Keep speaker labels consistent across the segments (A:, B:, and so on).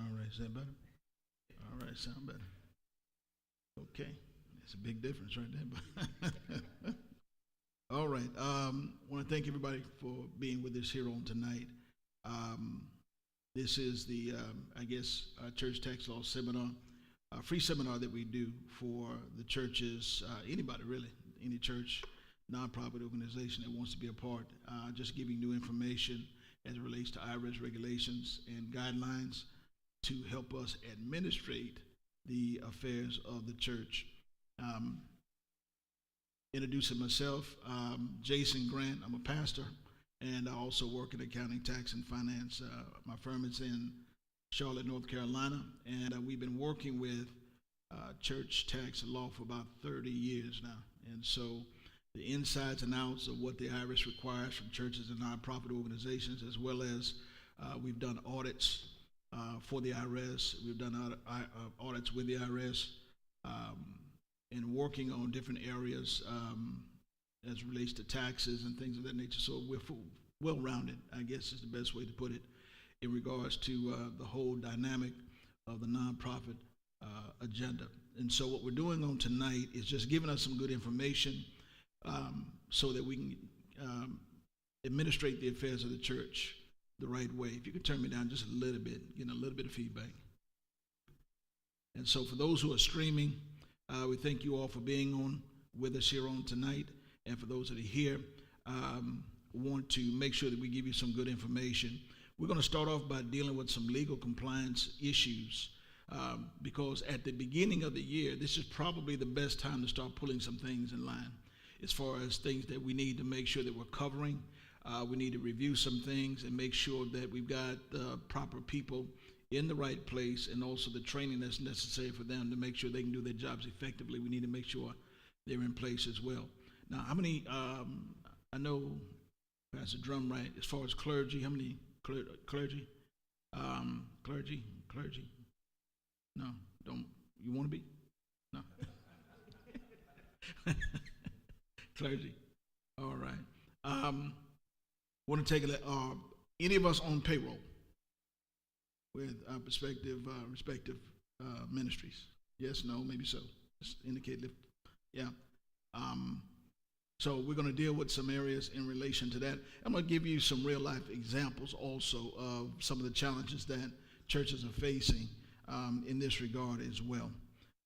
A: All right, is that better? All right, sound better. Okay, it's a big difference right there. But all right, want to thank everybody for being with us here on tonight. This is the, church tax law seminar, free seminar that we do for the churches, anybody really, any church, nonprofit organization that wants to be a part, just giving new information as it relates to IRS regulations and guidelines to help us administrate the affairs of the church. Introducing myself, Jason Grant. I'm a pastor, and I also work in accounting, tax, and finance. My firm is in Charlotte, North Carolina, and we've been working with church tax and law for about 30 years now. And so the insides and outs of what the IRS requires from churches and nonprofit organizations, as well as we've done audits for the IRS. We've done audits with the IRS and working on different areas as it relates to taxes and things of that nature. So we're well-rounded, I guess is the best way to put it, in regards to the whole dynamic of the nonprofit agenda. And so what we're doing on tonight is just giving us some good information so that we can administrate the affairs of the church the right way. If you could turn me down just a little bit, getting a little bit of feedback. And so for those who are streaming, we thank you all for being on with us here on tonight. And for those that are here, want to make sure that we give you some good information. We're going to start off by dealing with some legal compliance issues because at the beginning of the year, this is probably the best time to start pulling some things in line as far as things that we need to make sure that we're covering. We need to review some things and make sure that we've got the proper people in the right place and also the training that's necessary for them to make sure they can do their jobs effectively. We need to make sure they're in place as well. Now, how many, I know Pastor Drumright, as far as clergy, how many clergy? Clergy? No, don't, you want to be? No. Clergy, all right. Want to take any of us on payroll with our respective ministries? Yes, no, maybe so. Just indicate lift. Yeah. So we're going to deal with some areas in relation to that. I'm going to give you some real life examples also of some of the challenges that churches are facing in this regard as well.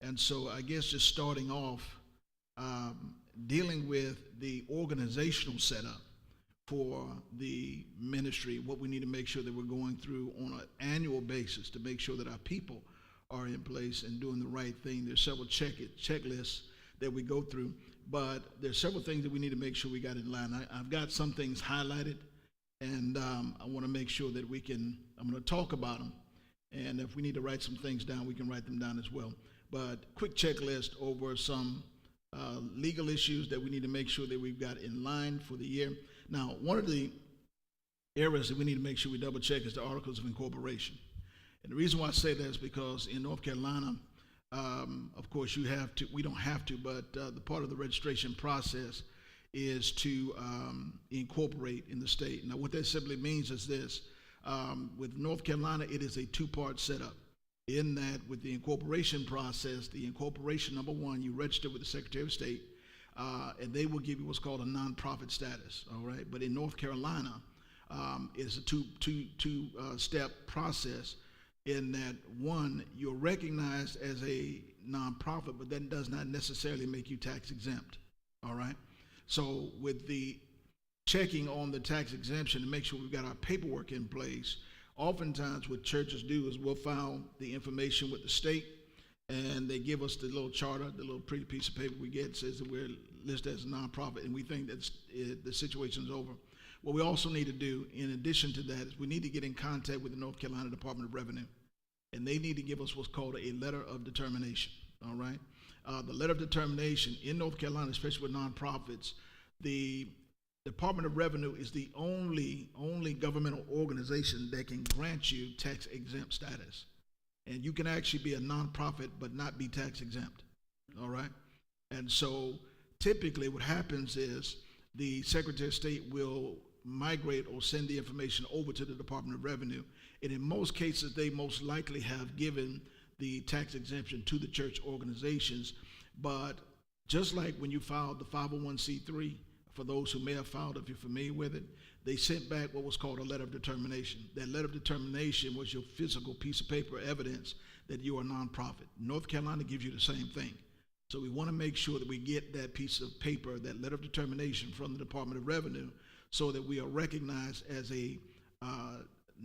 A: And so I guess just starting off, dealing with the organizational setup for the ministry, what we need to make sure that we're going through on an annual basis to make sure that our people are in place and doing the right thing. There's several checklists that we go through, but there's several things that we need to make sure we got in line. I've got some things highlighted, and I want to make sure that I'm going to talk about them, and if we need to write some things down, we can write them down as well. But quick checklist over some legal issues that we need to make sure that we've got in line for the year. Now, one of the areas that we need to make sure we double check is the articles of incorporation. And the reason why I say that is because in North Carolina, of course, we don't have to, but the part of the registration process is to incorporate in the state. Now, what that simply means is this. With North Carolina, it is a two-part setup. In that, with the incorporation process, the incorporation, number one, you register with the Secretary of State, and they will give you what's called a nonprofit status, all right? But in North Carolina, it's a two-step process in that, one, you're recognized as a nonprofit, but that does not necessarily make you tax exempt, all right? So with the checking on the tax exemption to make sure we've got our paperwork in place, oftentimes what churches do is we'll file the information with the state, and they give us the little charter, the little pretty piece of paper we get says that we're listed as a nonprofit, and we think that the situation's over. What we also need to do, in addition to that, is we need to get in contact with the North Carolina Department of Revenue, and they need to give us what's called a letter of determination, all right? The letter of determination in North Carolina, especially with nonprofits, the Department of Revenue is the only governmental organization that can grant you tax exempt status. And you can actually be a nonprofit but not be tax exempt, all right? And so typically what happens is the Secretary of State will migrate or send the information over to the Department of Revenue. And in most cases, they most likely have given the tax exemption to the church organizations. But just like when you filed the 501c3, for those who may have filed, if you're familiar with it, they sent back what was called a letter of determination. That letter of determination was your physical piece of paper evidence that you are a nonprofit. North Carolina gives you the same thing. So we want to make sure that we get that piece of paper, that letter of determination from the Department of Revenue, so that we are recognized as a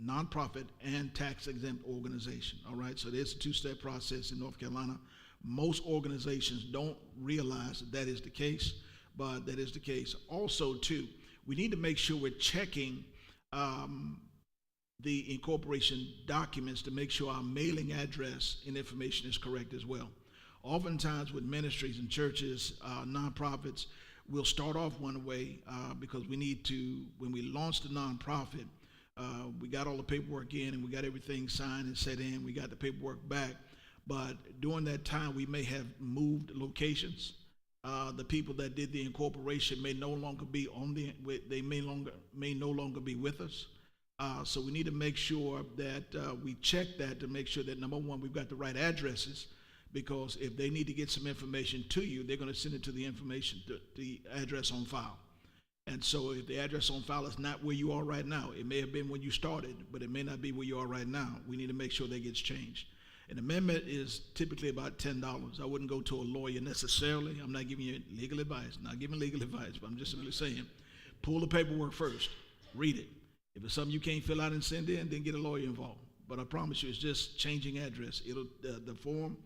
A: nonprofit and tax-exempt organization. All right, so there's a two-step process in North Carolina. Most organizations don't realize that that is the case, but that is the case. Also, too, we need to make sure we're checking the incorporation documents to make sure our mailing address and information is correct as well. Oftentimes with ministries and churches, nonprofits, we'll start off one way because we need to, when we launch the nonprofit, we got all the paperwork in and we got everything signed and set in, we got the paperwork back, but during that time we may have moved locations. The people that did the incorporation may no longer be on they may no longer be with us. So we need to make sure that we check that to make sure that, number one, we've got the right addresses, because if they need to get some information to you, they're going to send it to the the address on file. And so if the address on file is not where you are right now, it may have been when you started, but it may not be where you are right now. We need to make sure that gets changed. An amendment is typically about $10. I wouldn't go to a lawyer necessarily. I'm not giving you legal advice, not giving legal advice, but I'm just simply saying, pull the paperwork first, read it. If it's something you can't fill out and send in, then get a lawyer involved. But I promise you, it's just changing address. The form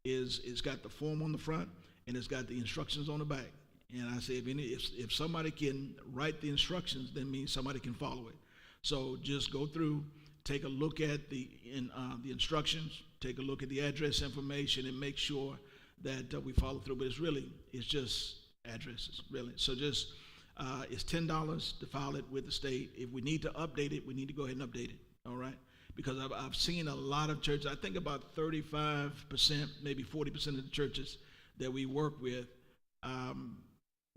A: it's got the form on the front and it's got the instructions on the back. And I say, if somebody can write the instructions, then means somebody can follow it. So just go through, take a look at the instructions, take a look at the address information, and make sure that we follow through. But it's just addresses, really. So just it's $10 to file it with the state. If we need to update it, we need to go ahead and update it. All right. Because I've seen a lot of churches, I think about 35%, maybe 40% of the churches that we work with,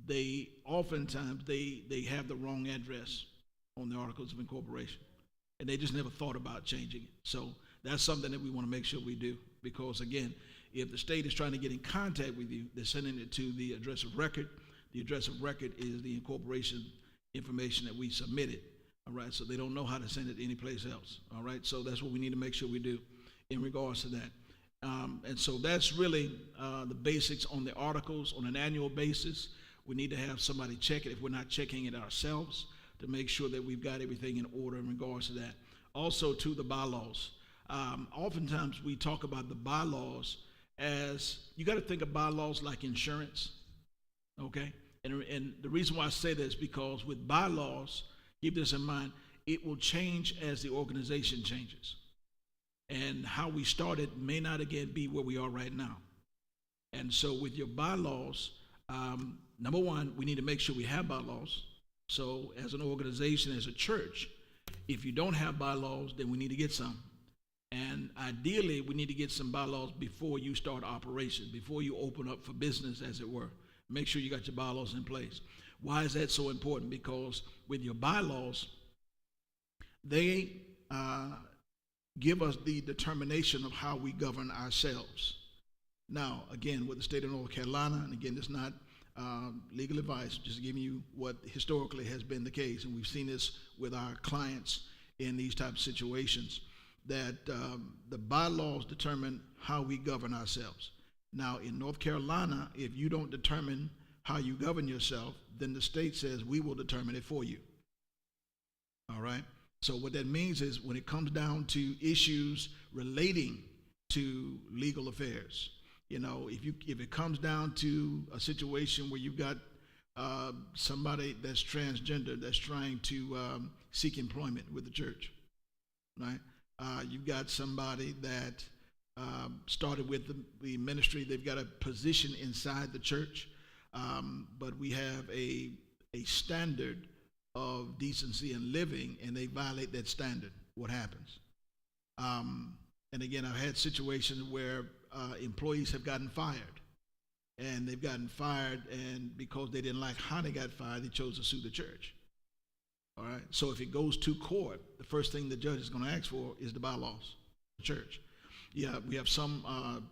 A: they oftentimes they have the wrong address on the articles of incorporation, and they just never thought about changing it. So that's something that we want to make sure we do, because again, if the state is trying to get in contact with you, they're sending it to the address of record. The address of record is the incorporation information that we submitted. All right, so they don't know how to send it anyplace else. All right, so that's what we need to make sure we do in regards to that. And so that's really the basics on the articles on an annual basis. We need to have somebody check it if we're not checking it ourselves, to make sure that we've got everything in order in regards to that. Also, to the bylaws. Oftentimes we talk about the bylaws as, you got to think of bylaws like insurance, okay? And the reason why I say that is because with bylaws, keep this in mind, it will change as the organization changes. And how we started may not again be where we are right now. And so with your bylaws, number one, we need to make sure we have bylaws. So as an organization, as a church, if you don't have bylaws, then we need to get some. And ideally, we need to get some bylaws before you start operations, before you open up for business, as it were. Make sure you got your bylaws in place. Why is that so important? Because with your bylaws, they give us the determination of how we govern ourselves. Now, again, with the state of North Carolina, and again, it's not legal advice, just giving you what historically has been the case, and we've seen this with our clients in these types of situations, that the bylaws determine how we govern ourselves. Now, in North Carolina, if you don't determine how you govern yourself, then the state says we will determine it for you. All right? So what that means is when it comes down to issues relating to legal affairs, you know, if it comes down to a situation where you've got somebody that's transgender that's trying to seek employment with the church, right? You've got somebody that started with the ministry, they've got a position inside the church, but we have a standard of decency and living, and they violate that standard. What happens? And again, I've had situations where employees have gotten fired, and they've gotten fired, and because they didn't like how they got fired, they chose to sue the church. All right. So if it goes to court, the first thing the judge is going to ask for is the bylaws, the church. Yeah, we have some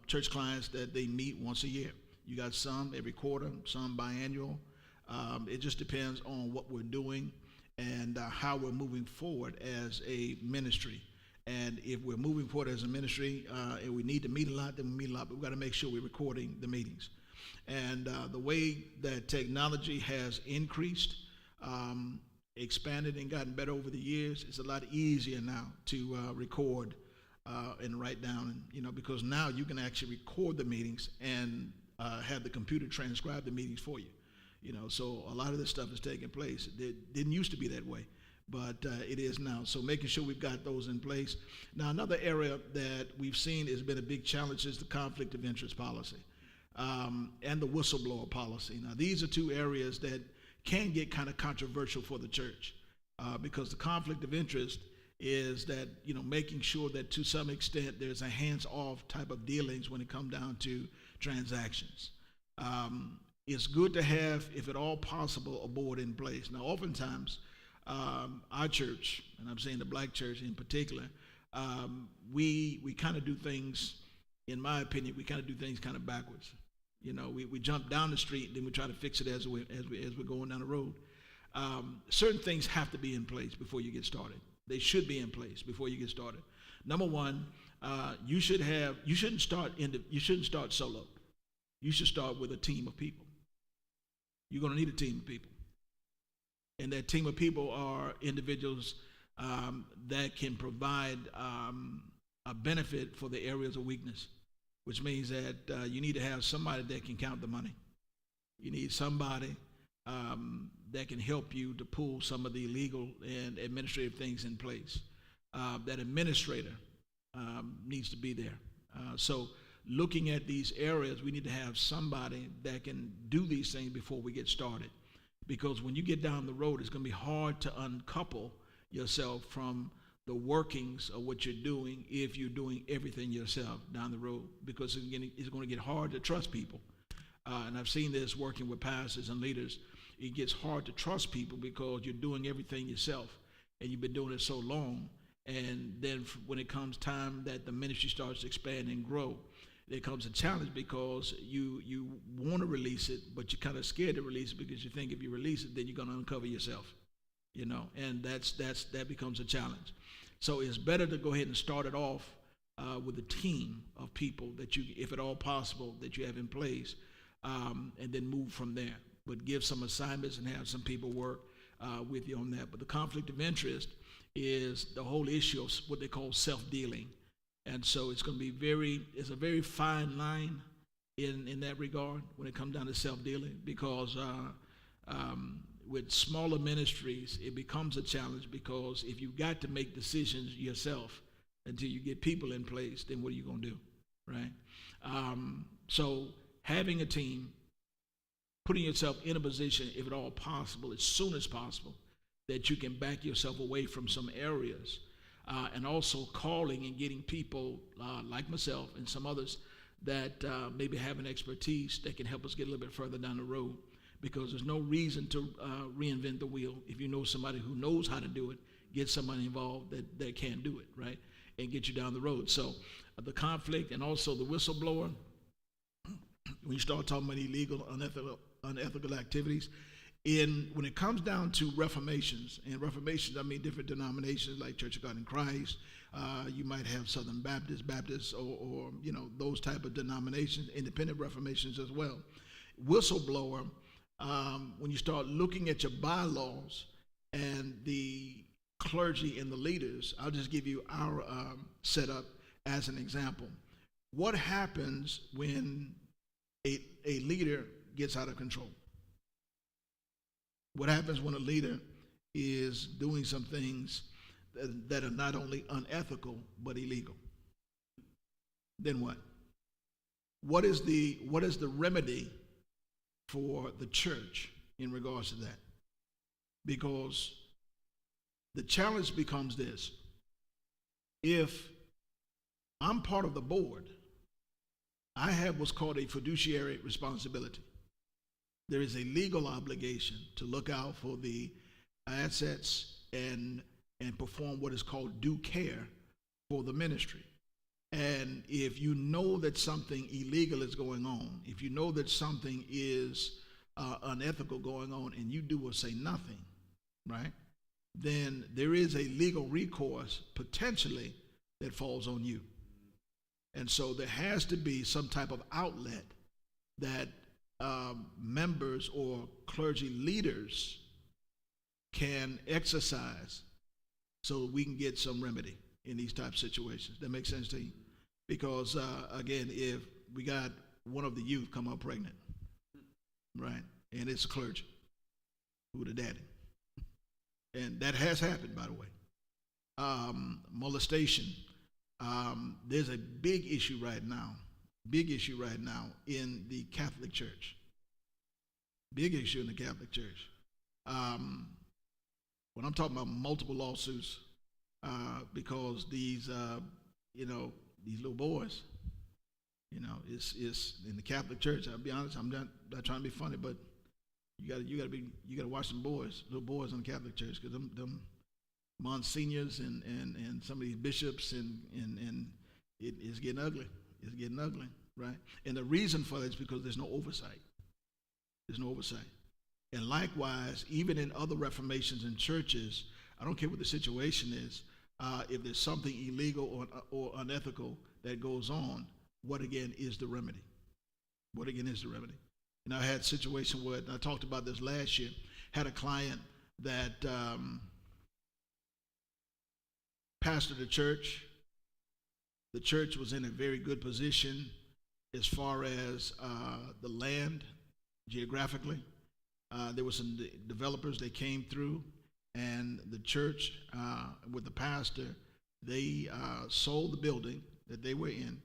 A: church clients that they meet once a year. You got some every quarter, some biannual. It just depends on what we're doing and how we're moving forward as a ministry. And if we're moving forward as a ministry and we need to meet a lot, then we meet a lot. But we've got to make sure we're recording the meetings. And the way that technology has increased, expanded and gotten better over the years, it's a lot easier now to record and write down, because now you can actually record the meetings and have the computer transcribe the meetings for you. So a lot of this stuff is taking place. It didn't used to be that way, but it is now. So making sure we've got those in place. Now, another area that we've seen has been a big challenge is the conflict of interest policy and the whistleblower policy. Now, these are two areas that can get kind of controversial for the church because the conflict of interest is that, making sure that to some extent there's a hands-off type of dealings when it comes down to transactions. It's good to have, if at all possible, a board in place. Now, oftentimes, our church, and I'm saying the black church in particular, we kind of do things, in my opinion, we kind of do things kind of backwards. We jump down the street, then we try to fix it as we're going down the road. Certain things have to be in place before you get started. They should be in place before you get started. Number one, you shouldn't start solo. You should start with a team of people. You're going to need a team of people. And that team of people are individuals that can provide a benefit for the areas of weakness, which means that you need to have somebody that can count the money. You need somebody that can help you to pull some of the legal and administrative things in place. That administrator needs to be there. So looking at these areas, we need to have somebody that can do these things before we get started. Because when you get down the road, it's going to be hard to uncouple yourself from the workings of what you're doing if you're doing everything yourself down the road, because it's going to get hard to trust people. And I've seen this working with pastors and leaders. It gets hard to trust people because you're doing everything yourself and you've been doing it so long. And then when it comes time that the ministry starts to expand and grow, there comes a challenge because you want to release it, but you're kind of scared to release it because you think if you release it, then you're going to uncover yourself, and that becomes a challenge. So it's better to go ahead and start it off with a team of people that you, if at all possible, that you have in place, and then move from there. But give some assignments and have some people work with you on that. But the conflict of interest is the whole issue of what they call self-dealing. And so it's going to be it's a very fine line in that regard when it comes down to self-dealing, because with smaller ministries, it becomes a challenge, because if you've got to make decisions yourself until you get people in place, then what are you going to do, right? So having a team, putting yourself in a position, if at all possible, as soon as possible, that you can back yourself away from some areas, and also calling and getting people like myself and some others that maybe have an expertise that can help us get a little bit further down the road, because there's no reason to reinvent the wheel. If you know somebody who knows how to do it, get somebody involved that can do it, right, and get you down the road. So the conflict and also the whistleblower, when you start talking about illegal, unethical activities, when it comes down to reformations, and reformations, I mean different denominations like Church of God in Christ, you might have Southern Baptists, or those type of denominations, independent reformations as well. Whistleblower, when you start looking at your bylaws and the clergy and the leaders, I'll just give you our setup as an example. What happens when a leader gets out of control? What happens when a leader is doing some things that are not only unethical but illegal? Then what? What is the remedy for the church in regards to that? Because the challenge becomes this: if I'm part of the board, I have what's called a fiduciary responsibility. There is a legal obligation to look out for the assets and perform what is called due care for the ministry. And if you know that something illegal is going on, if you know that something is unethical going on, and you do or say nothing, right, then there is a legal recourse potentially that falls on you. And so there has to be some type of outlet that members or clergy leaders can exercise so we can get some remedy in these type of situations. That makes sense to you? Because, again, if we got one of the youth come up pregnant, right, and it's a clergy who the daddy, and that has happened, by the way. Molestation. There's a big issue right now in the Catholic Church. Big issue in the Catholic Church. When I'm talking about multiple lawsuits, because these little boys, it's in the Catholic Church. I'll be honest, I'm not trying to be funny, but you gotta watch some little boys in the Catholic Church, because them monsignors and some of these bishops and it's getting ugly. It's getting ugly, right? And the reason for that is because there's no oversight. There's no oversight. And likewise, even in other reformations in churches, I don't care what the situation is, if there's something illegal or unethical that goes on, what again is the remedy? What again is the remedy? And I had a situation where, and I talked about this last year, had a client that pastored a church. The church was in a very good position as far as the land geographically. There were some developers that came through, and the church with the pastor, they sold the building that they were in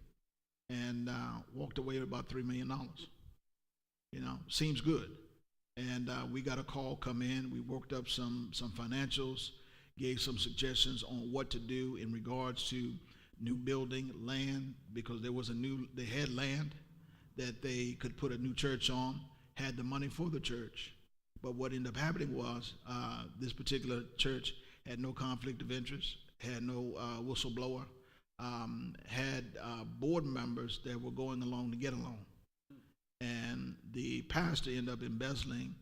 A: and walked away with about $3 million. Seems good. And we got a call come in. We worked up some financials, gave some suggestions on what to do in regards to new building, land, because they had land that they could put a new church on, had the money for the church. But what ended up happening was this particular church had no conflict of interest, had no whistleblower, had board members that were going along to get along. And the pastor ended up embezzling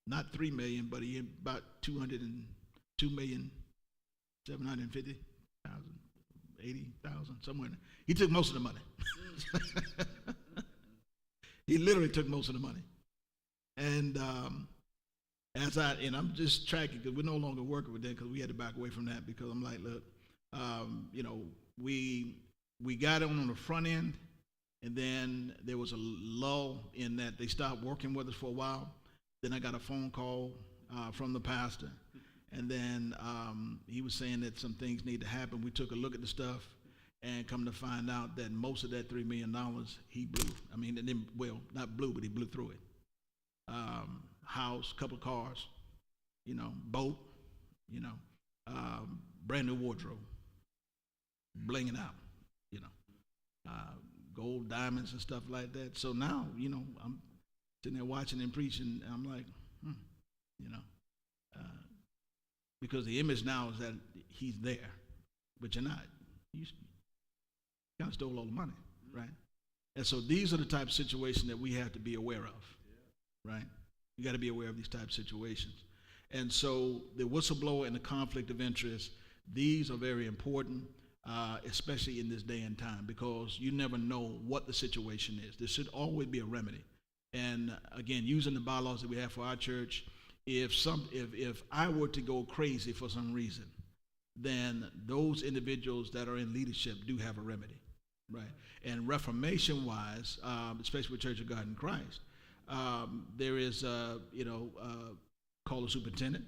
A: not $3 million, but he about $2,750,000, 80,000, somewhere in there. He took most of the money. He literally took most of the money. And I'm just tracking, because we're no longer working with them, because we had to back away from that, because I'm like, look, we got on the front end, and then there was a lull in that they stopped working with us for a while. Then I got a phone call from the pastor, and then he was saying that some things need to happen. We took a look at the stuff, and come to find out that most of that $3 million he blew. I mean, not blew, but he blew through it. House, couple of cars, boat, brand new wardrobe, blinging out, gold, diamonds, and stuff like that. So now, I'm sitting there watching him preach, and I'm like, because the image now is that he's there, but you're not. You kind of stole all the money, right? And so these are the type of situations that we have to be aware of, right? You got to be aware of these type of situations. And so the whistleblower and the conflict of interest, these are very important, especially in this day and time, because you never know what the situation is. There should always be a remedy. And again, using the bylaws that we have for our church, if I were to go crazy for some reason, then those individuals that are in leadership do have a remedy, right? And reformation-wise, especially with Church of God in Christ, there is, called the superintendent,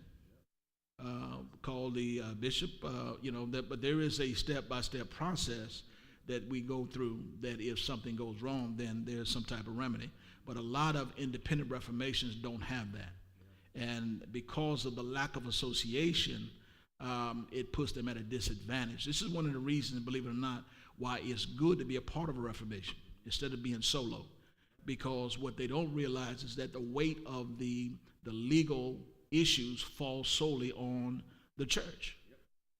A: called the bishop, but there is a step-by-step process that we go through, that if something goes wrong, then there's some type of remedy. But a lot of independent reformations don't have that. And because of the lack of association, it puts them at a disadvantage. This is one of the reasons, believe it or not, why it's good to be a part of a reformation instead of being solo. Because what they don't realize is that the weight of the legal issues fall solely on the church.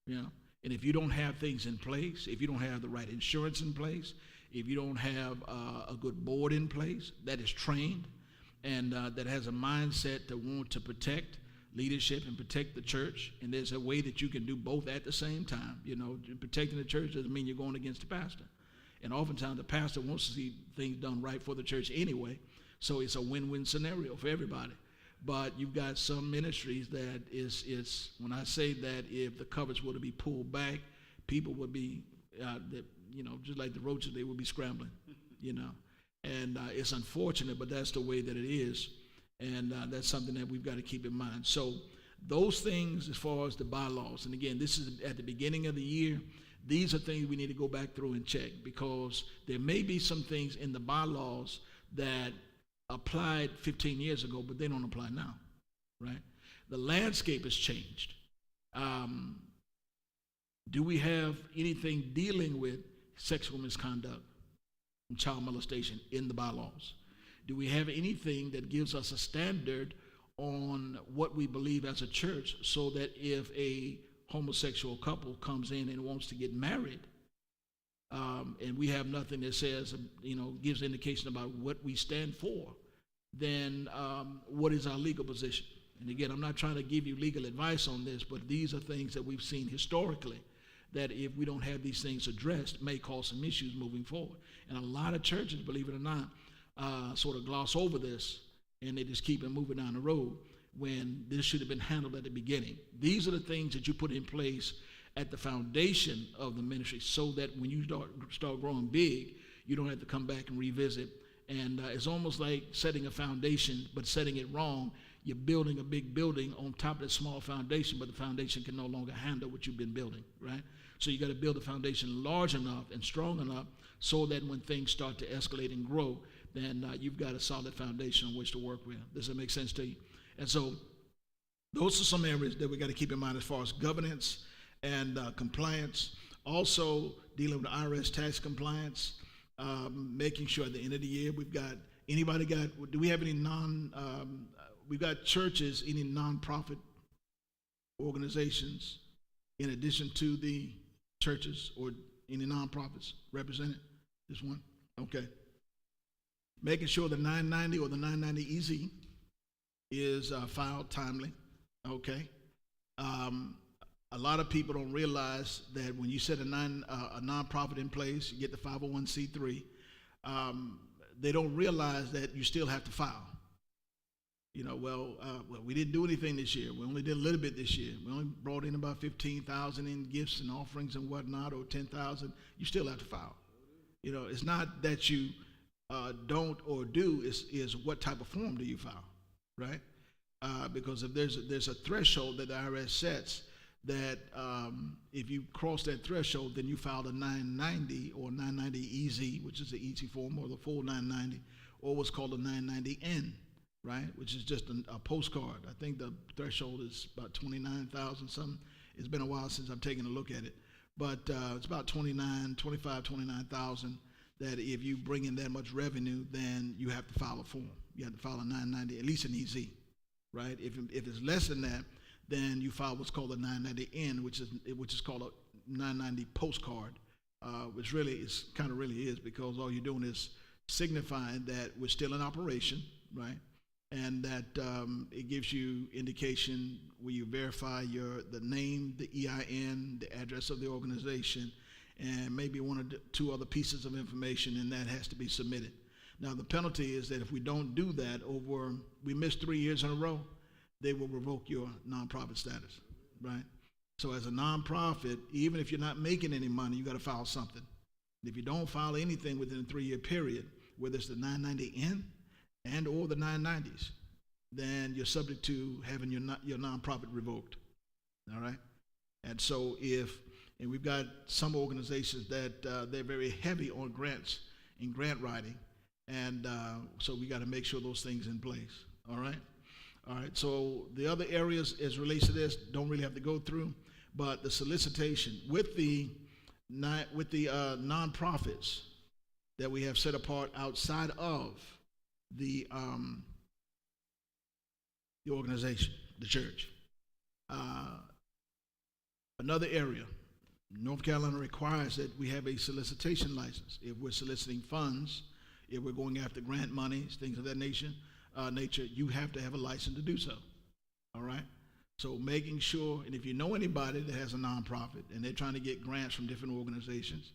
A: You know, and if you don't have things in place, if you don't have the right insurance in place, if you don't have a good board in place that is trained and that has a mindset to want to protect leadership and protect the church, and there's a way that you can do both at the same time. You know, protecting the church doesn't mean you're going against the pastor. And oftentimes the pastor wants to see things done right for the church anyway, so it's a win-win scenario for everybody. But you've got some ministries that is when I say that if the covers were to be pulled back, people would be, just like the roaches, they would be scrambling, you know. And it's unfortunate, but that's the way that it is. And that's something that we've got to keep in mind. So those things as far as the bylaws, and again, this is at the beginning of the year, these are things we need to go back through and check, because there may be some things in the bylaws that applied 15 years ago, but they don't apply now, right? The landscape has changed. Do we have anything dealing with sexual misconduct and child molestation in the bylaws? Do we have anything that gives us a standard on what we believe as a church, so that if a homosexual couple comes in and wants to get married, and we have nothing that says, gives indication about what we stand for, then what is our legal position? And again, I'm not trying to give you legal advice on this, but these are things that we've seen historically, that if we don't have these things addressed, may cause some issues moving forward. And a lot of churches, believe it or not, sort of gloss over this, and they just keep it moving down the road, when this should have been handled at the beginning. These are the things that you put in place at the foundation of the ministry, so that when you start growing big, you don't have to come back and revisit. And it's almost like setting a foundation, but setting it wrong. You're building a big building on top of that small foundation, but the foundation can no longer handle what you've been building, right? So you got to build a foundation large enough and strong enough so that when things start to escalate and grow, then you've got a solid foundation on which to work with. Does that make sense to you? And so those are some areas that we got to keep in mind as far as governance and compliance. Also dealing with IRS tax compliance, making sure at the end of the year do we have any we've got churches, any nonprofit organizations in addition to the churches, or any nonprofits represented? This one? Okay. Making sure the 990 or the 990 EZ is filed timely, okay? A lot of people don't realize that when you set a nonprofit in place, you get the 501c3, they don't realize that you still have to file. We didn't do anything this year. We only did a little bit this year. We only brought in about 15,000 in gifts and offerings and whatnot, or 10,000. You still have to file. It's not that you don't or do, is what type of form do you file, right? Because if there's a threshold that the IRS sets, that if you cross that threshold, then you file a 990 or 990 EZ, which is the EZ form, or the full 990, or what's called a 990N, right, which is just a postcard. I think the threshold is about 29,000 something. It's been a while since I've taken a look at it, but it's about 29,000, that if you bring in that much revenue, then you have to file a form. You have to file a 990, at least an EZ, right? If it's less than that, then you file what's called a 990N, which is called a 990 postcard, which really is because all you're doing is signifying that we're still in operation, right? And that it gives you indication where you verify the name, the EIN, the address of the organization, and maybe one or two other pieces of information, and that has to be submitted. Now, the penalty is that if we don't do that we miss 3 years in a row, they will revoke your nonprofit status, right? So as a nonprofit, even if you're not making any money, you got to file something. If you don't file anything within a 3-year period, whether it's the 990N and or the 990s, then you're subject to having your nonprofit revoked, all right? And so and we've got some organizations that they're very heavy on grants and grant writing, and so we got to make sure those things in place, all right? All right, so the other areas as relates to this don't really have to go through, but the solicitation with the nonprofits that we have set apart outside of the organization. the church. Another area, North Carolina requires that we have a solicitation license. If we're soliciting funds, if we're going after grant monies, things of that nature, you have to have a license to do so. All right? So making sure, and if you know anybody that has a nonprofit and they're trying to get grants from different organizations,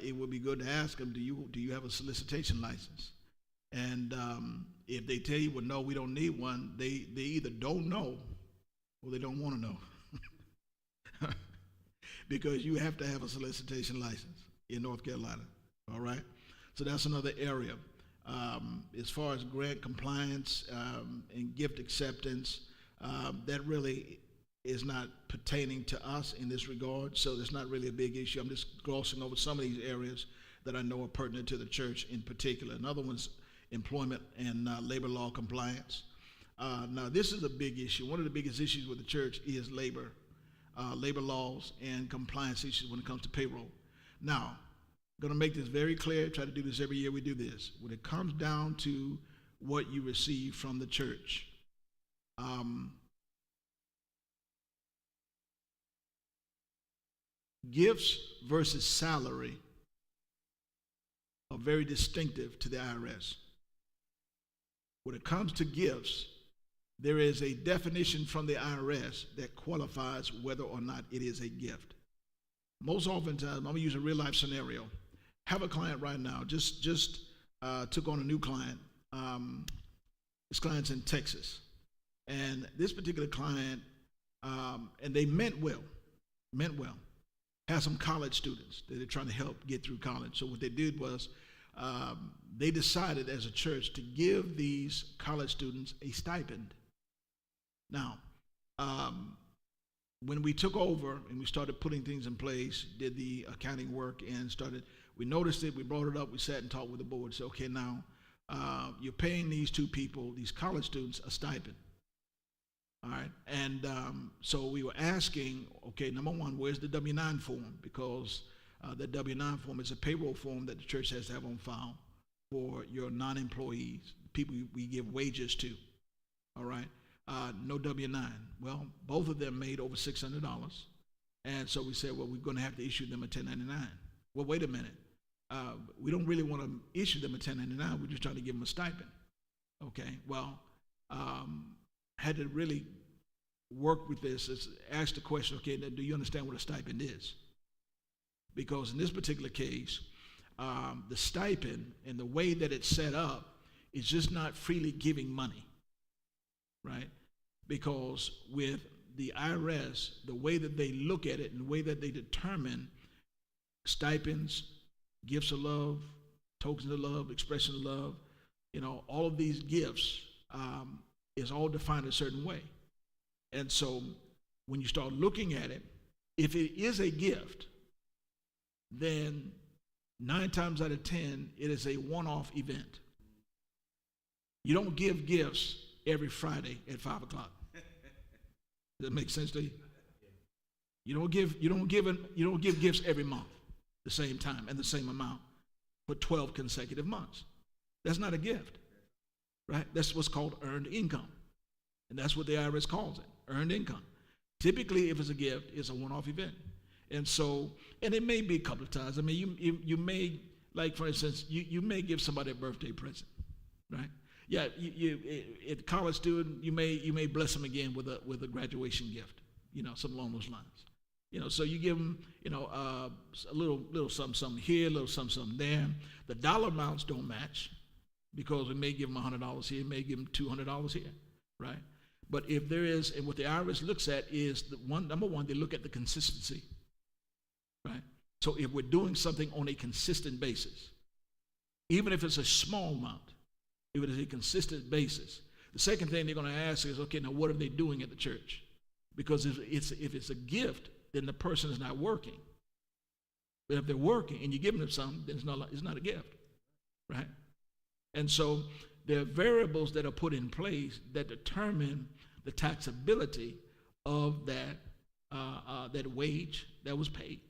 A: it would be good to ask them, do you have a solicitation license? And if they tell you, well, no, we don't need one, they either don't know or they don't want to know. Because you have to have a solicitation license in North Carolina, all right? So that's another area. As far as grant compliance and gift acceptance, that really is not pertaining to us in this regard, so there's not really a big issue. I'm just glossing over some of these areas that I know are pertinent to the church in particular. Another one's employment and labor law compliance. Now, this is a big issue. One of the biggest issues with the church is labor laws and compliance issues when it comes to payroll. Now, I'm going to make this very clear. Try to do this every year we do this. When it comes down to what you receive from the church, gifts versus salary are very distinctive to the IRS. When it comes to gifts, there is a definition from the IRS that qualifies whether or not it is a gift. Most oftentimes, I'm going to use a real life scenario. Have a client right now, just took on a new client. This client's in Texas. And this particular client, and they meant well, has some college students that they're trying to help get through college. So what they did was they decided as a church to give these college students a stipend. Now, when we took over and we started putting things in place, did the accounting work and we noticed it, we brought it up, we sat and talked with the board, said, okay, now you're paying these two people, these college students, a stipend. All right, and so we were asking, okay, number one, where's the W-9 form? Because the W-9 form is a payroll form that the church has to have on file for your non-employees, people we give wages to, all right? No W-9. Well, both of them made over $600, and so we said, well, we're going to have to issue them a 1099. Well, wait a minute. We don't really want to issue them a 1099. We're just trying to give them a stipend. Okay, well, had to really work with this, ask the question, okay, do you understand what a stipend is? Because in this particular case, the stipend and the way that it's set up is just not freely giving money, right? Because with the IRS, the way that they look at it and the way that they determine stipends, gifts of love, tokens of love, expression of love, all of these gifts is all defined a certain way. And so when you start looking at it, if it is a gift, then 9 times out of 10, it is a one-off event. You don't give gifts every Friday at 5 o'clock. Does that make sense to you? You don't give gifts every month, the same time and the same amount for 12 consecutive months. That's not a gift, right? That's what's called earned income. And that's what the IRS calls it, earned income. Typically, if it's a gift, it's a one-off event. And so, and it may be a couple of times. I mean, you may, like for instance, you may give somebody a birthday present, right? Yeah, a college student, you may bless them again with a graduation gift, something along those lines. So you give them, a little something here, a little something there. The dollar amounts don't match because we may give them $100 here, may give them $200 here, right? But if there is, and what the IRS looks at is number one, they look at the consistency, right? So if we're doing something on a consistent basis, even if it's a small amount, if it is a consistent basis, the second thing they're going to ask is, okay, now what are they doing at the church? Because if it's a gift, then the person is not working. But if they're working and you're giving them something, then it's not a gift, right? And so there are variables that are put in place that determine the taxability of that wage that was paid,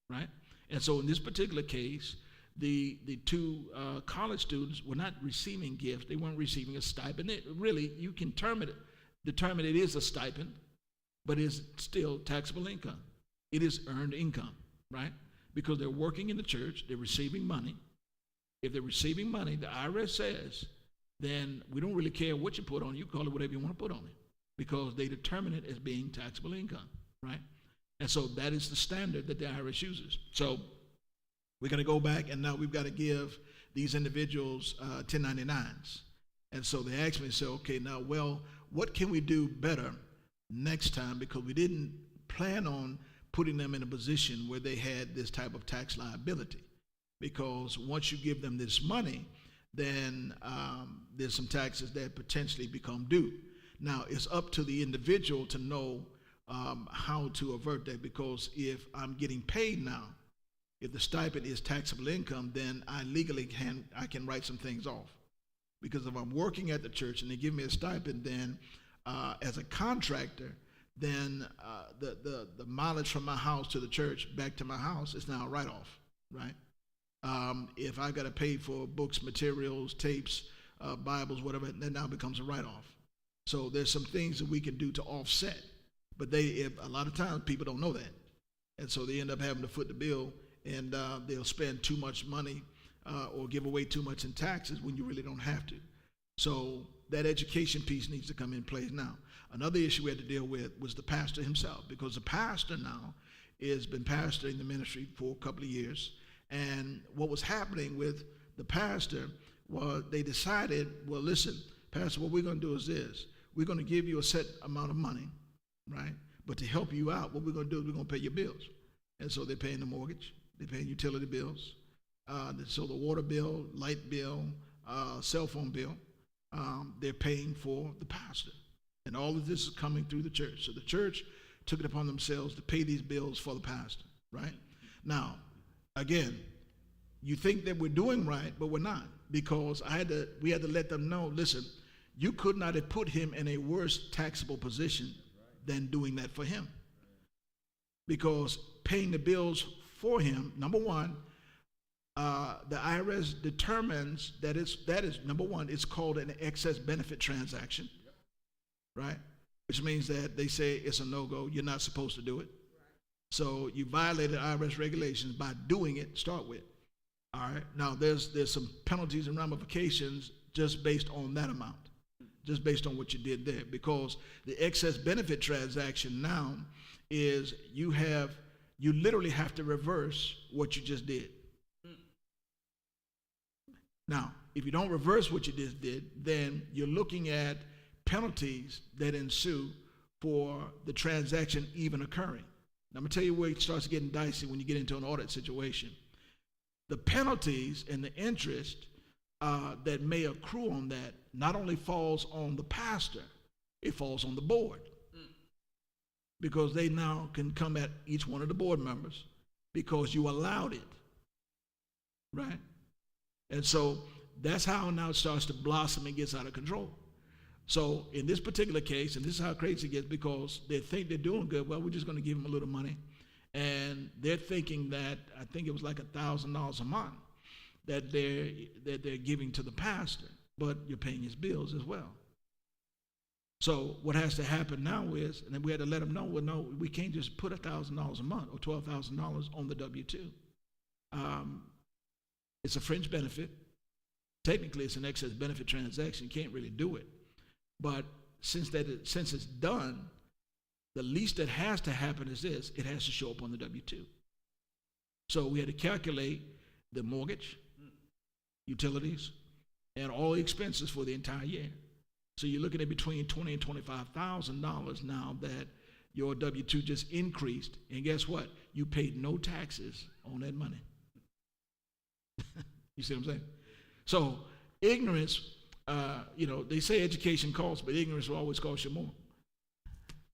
A: right? And so in this particular case, the two college students were not receiving gifts. They weren't receiving a stipend. You can term it determine it is a stipend, but it's still taxable income. It is earned income, right? Because they're working in the church, they're receiving money. If they're receiving money, the IRS says, then we don't really care what you put on it. You call it whatever you want to put on it, because they determine it as being taxable income, right? And so that is the standard that the IRS uses. So we're going to go back, and now we've got to give these individuals 1099s. And so they asked me, so, okay, now, well, what can we do better next time? Because we didn't plan on putting them in a position where they had this type of tax liability. Because once you give them this money, then there's some taxes that potentially become due. Now, it's up to the individual to know how to avert that, because if I'm getting paid now, if the stipend is taxable income, then I legally can write some things off. Because if I'm working at the church and they give me a stipend, then as a contractor, then the mileage from my house to the church back to my house is now a write-off, right? If I got to pay for books, materials, tapes, Bibles, whatever, that now becomes a write-off. So there's some things that we can do to offset, but a lot of times people don't know that, and so they end up having to foot the bill, and they'll spend too much money or give away too much in taxes when you really don't have to. So that education piece needs to come in place now. Another issue we had to deal with was the pastor himself, because the pastor now has been pastoring the ministry for a couple of years. And what was happening with the pastor was they decided, well, listen, Pastor, what we're going to do is this. We're going to give you a set amount of money, right? But to help you out, what we're going to do is we're going to pay your bills. And so they're paying the mortgage. They're paying utility bills. So the water bill, light bill, cell phone bill, they're paying for the pastor. And all of this is coming through the church. So the church took it upon themselves to pay these bills for the pastor, right? Now, again, you think that we're doing right, but we're not, because we had to let them know, listen, you could not have put him in a worse taxable position than doing that for him. Because paying the bills for him, number one, the IRS determines that is number one, it's called an excess benefit transaction, right? Which means that they say it's a no-go, you're not supposed to do it. So you violated IRS regulations by doing it, start with. All right, now there's some penalties and ramifications just based on that amount, just based on what you did there, because the excess benefit transaction now is you literally have to reverse what you just did. Now, if you don't reverse what you just did, then you're looking at penalties that ensue for the transaction even occurring. Now, I'm going to tell you where it starts getting dicey when you get into an audit situation. The penalties and the interest that may accrue on that not only falls on the pastor, it falls on the board. Because they now can come at each one of the board members because you allowed it, right? And so that's how now it starts to blossom and gets out of control. So in this particular case, and this is how crazy it gets, because they think they're doing good, well, we're just going to give them a little money. And they're thinking that, I think it was like $1,000 a month that they're giving to the pastor, but you're paying his bills as well. So what has to happen now is, and then we had to let them know, well, no, we can't just put $1,000 a month or $12,000 on the W-2. It's a fringe benefit. Technically, it's an excess benefit transaction. You can't really do it. But since it's done, the least that has to happen is this: it has to show up on the W-2. So we had to calculate the mortgage, utilities, and all the expenses for the entire year. So you're looking at between $20,000 and $25,000 now that your W-2 just increased, and guess what? You paid no taxes on that money. You see what I'm saying? So ignorance, they say education costs, but ignorance will always cost you more.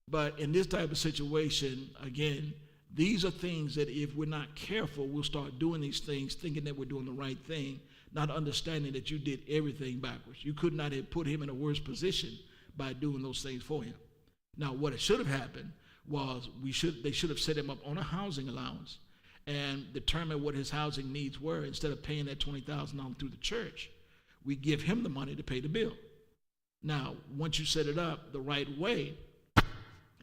A: But in this type of situation, again, these are things that if we're not careful, we'll start doing these things thinking that we're doing the right thing, not understanding that you did everything backwards. You could not have put him in a worse position by doing those things for him. Now, what it should have happened was they should have set him up on a housing allowance and determine what his housing needs were. Instead of paying that $20,000 through the church, we give him the money to pay the bill. Now, once you set it up the right way,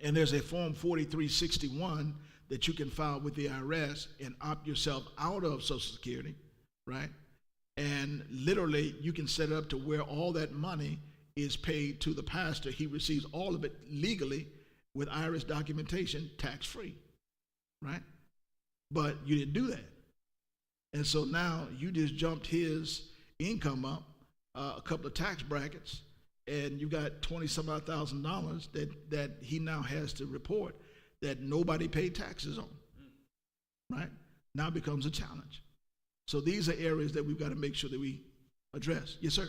A: and there's a Form 4361 that you can file with the IRS and opt yourself out of Social Security, right? And literally, you can set it up to where all that money is paid to the pastor. He receives all of it legally with IRS documentation, tax-free, right? But you didn't do that. And so now you just jumped his income up a couple of tax brackets, and you got $20-some-odd thousand that he now has to report that nobody paid taxes on, right? Now it becomes a challenge. So these are areas that we've got to make sure that we address. Yes, sir.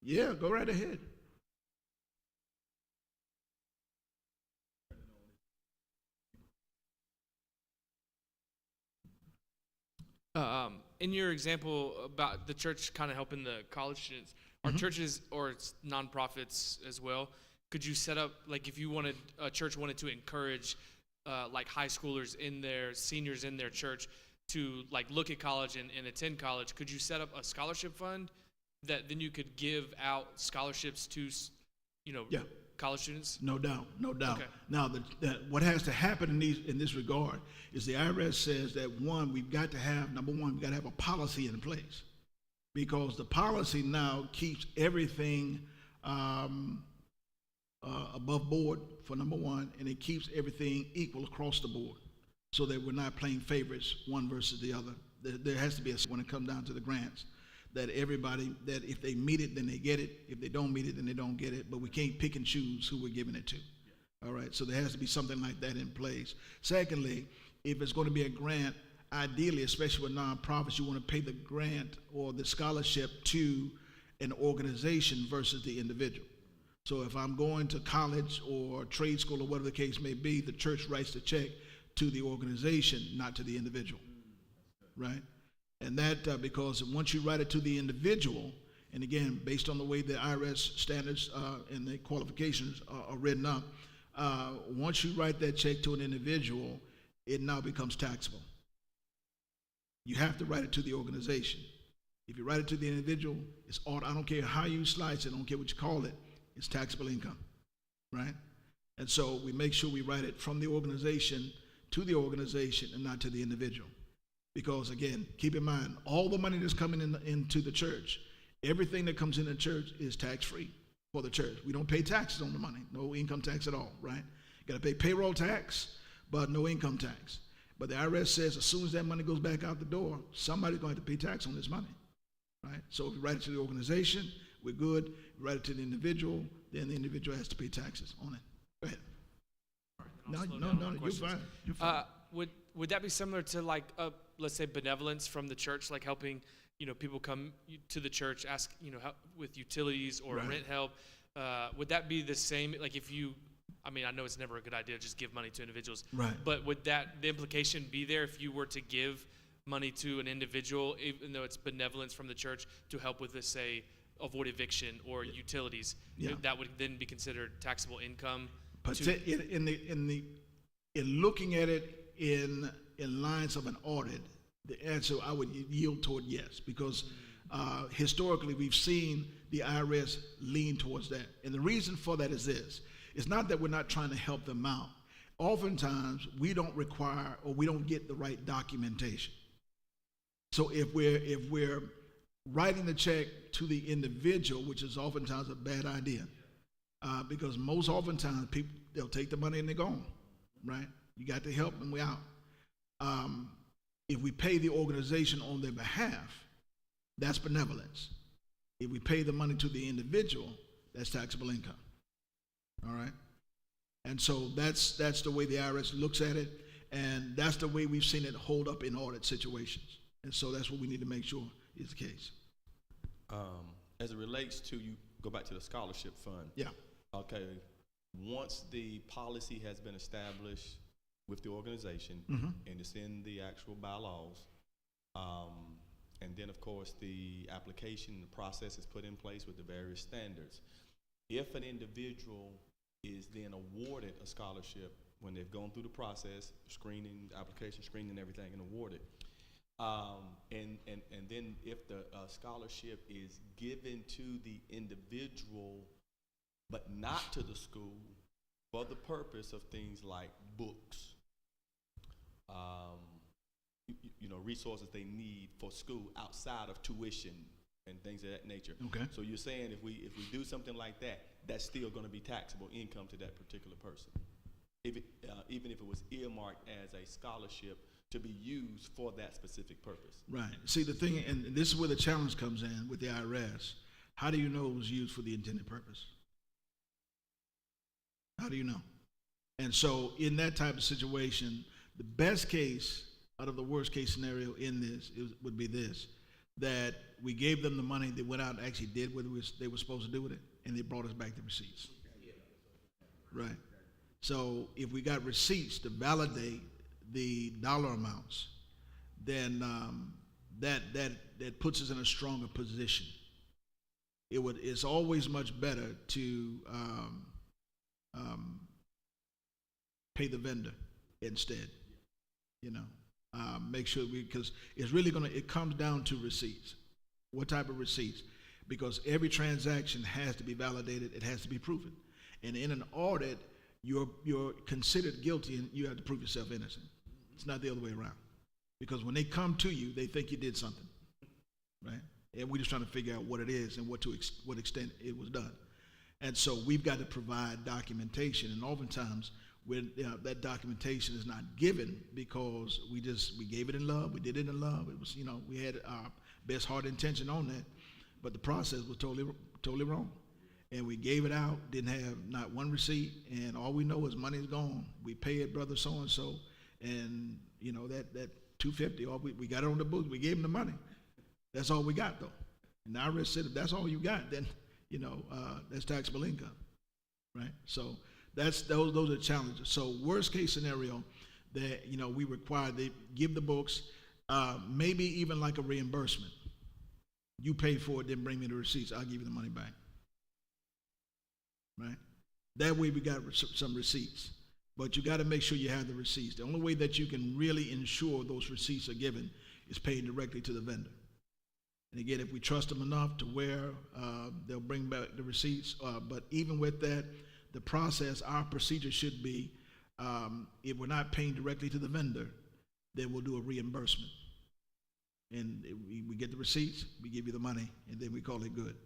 A: Yeah, go right ahead.
B: In your example about the church kind of helping the college students, are churches or nonprofits as well, could you set up, like if you wanted, a church wanted to encourage like high schoolers in their, seniors in their church to like look at college and attend college, could you set up a scholarship fund that then you could give out scholarships to,
A: Yeah.
B: college students?
A: No doubt, no doubt.
B: Okay.
A: Now, what has to happen in this regard is the IRS says that we've got to have a policy in place, because the policy now keeps everything above board for number one, and it keeps everything equal across the board, so that we're not playing favorites one versus the other. There has to be when it comes down to the grants, that everybody, that if they meet it, then they get it. If they don't meet it, then they don't get it. But we can't pick and choose who we're giving it to. All right, so there has to be something like that in place. Secondly, if it's going to be a grant, ideally, especially with nonprofits, you want to pay the grant or the scholarship to an organization versus the individual. So if I'm going to college or trade school or whatever the case may be, the church writes the check to the organization, not to the individual, right? And that because once you write it to the individual, and again, based on the way the IRS standards and the qualifications are written up, once you write that check to an individual, it now becomes taxable. You have to write it to the organization. If you write it to the individual, it's all, I don't care how you slice it, I don't care what you call it, it's taxable income, right? And so we make sure we write it from the organization to the organization and not to the individual. Because again, keep in mind, all the money that's coming into the church, everything that comes in the church is tax-free for the church. We don't pay taxes on the money, no income tax at all, right? You got to pay payroll tax, but no income tax. But the IRS says as soon as that money goes back out the door, somebody's going to have to pay tax on this money, right? So if you write it to the organization, we're good. If you write it to the individual, then the individual has to pay taxes on it. Go ahead. No, you're fine. You're fine.
B: Would that be similar to like let's say benevolence from the church, like helping people come to the church, ask help with utilities or
A: Right.
B: rent help? Would that be the same? Like if you, I know it's never a good idea to just give money to individuals,
A: Right.
B: but would the implication be there if you were to give money to an individual, even though it's benevolence from the church, to help with, let's say, avoid eviction or utilities?
A: Yeah.
B: That would then be considered taxable income.
A: But in looking at it in lines of an audit, the answer I would yield toward yes, because historically we've seen the IRS lean towards that. And the reason for that is this. It's not that we're not trying to help them out. Oftentimes we don't require or we don't get the right documentation. So if we're writing the check to the individual, which is oftentimes a bad idea, because most oftentimes people, they'll take the money and they're gone, right? You got to help and we're out. If we pay the organization on their behalf, that's benevolence. If we pay the money to the individual, that's taxable income. All right? And so that's the way the IRS looks at it, and that's the way we've seen it hold up in audit situations. And so that's what we need to make sure is the case.
C: As it relates to, you go back to the scholarship fund.
A: Yeah.
C: Okay. Once the policy has been established with the organization, and it's in the actual bylaws, and then of course the application, the process is put in place with the various standards. If an individual is then awarded a scholarship when they've gone through the process, screening, application screening, everything, and awarded, And then if the scholarship is given to the individual, but not to the school, for the purpose of things like books, resources they need for school outside of tuition and things of that nature.
A: Okay.
C: So you're saying if we do something like that, that's still going to be taxable income to that particular person, even if it was earmarked as a scholarship to be used for that specific purpose.
A: Right. See, the thing, and this is where the challenge comes in with the IRS. How do you know it was used for the intended purpose? How do you know? And so in that type of situation, the best case out of the worst case scenario in this would be this, that we gave them the money, they went out and actually did what they were supposed to do with it, and they brought us back the receipts. Right. So if we got receipts to validate the dollar amounts, then that puts us in a stronger position. It's always much better to pay the vendor instead. Make sure because it's really it comes down to receipts. What type of receipts? Because every transaction has to be validated. It has to be proven. And in an audit, you're considered guilty and you have to prove yourself innocent. It's not the other way around. Because when they come to you, they think you did something, right? And we're just trying to figure out what it is and what extent it was done. And so we've got to provide documentation, and oftentimes when that documentation is not given because we gave it in love, we did it in love. It was, we had our best heart intention on that, but the process was totally wrong. And we gave it out, didn't have not one receipt, and all we know is money's gone. We paid brother so and so, and that $250, we got it on the books. We gave him the money. That's all we got though. And the IRS said if that's all you got, then that's taxable income, right? So those are the challenges. So worst case scenario, that we require they give the books, maybe even like a reimbursement. You pay for it, then bring me the receipts. I'll give you the money back. Right? That way we got some receipts. But you got to make sure you have the receipts. The only way that you can really ensure those receipts are given is paying directly to the vendor. And again, if we trust them enough to where they'll bring back the receipts, but even with that, the process, our procedure should be, if we're not paying directly to the vendor, then we'll do a reimbursement. And we get the receipts, we give you the money, and then we call it good.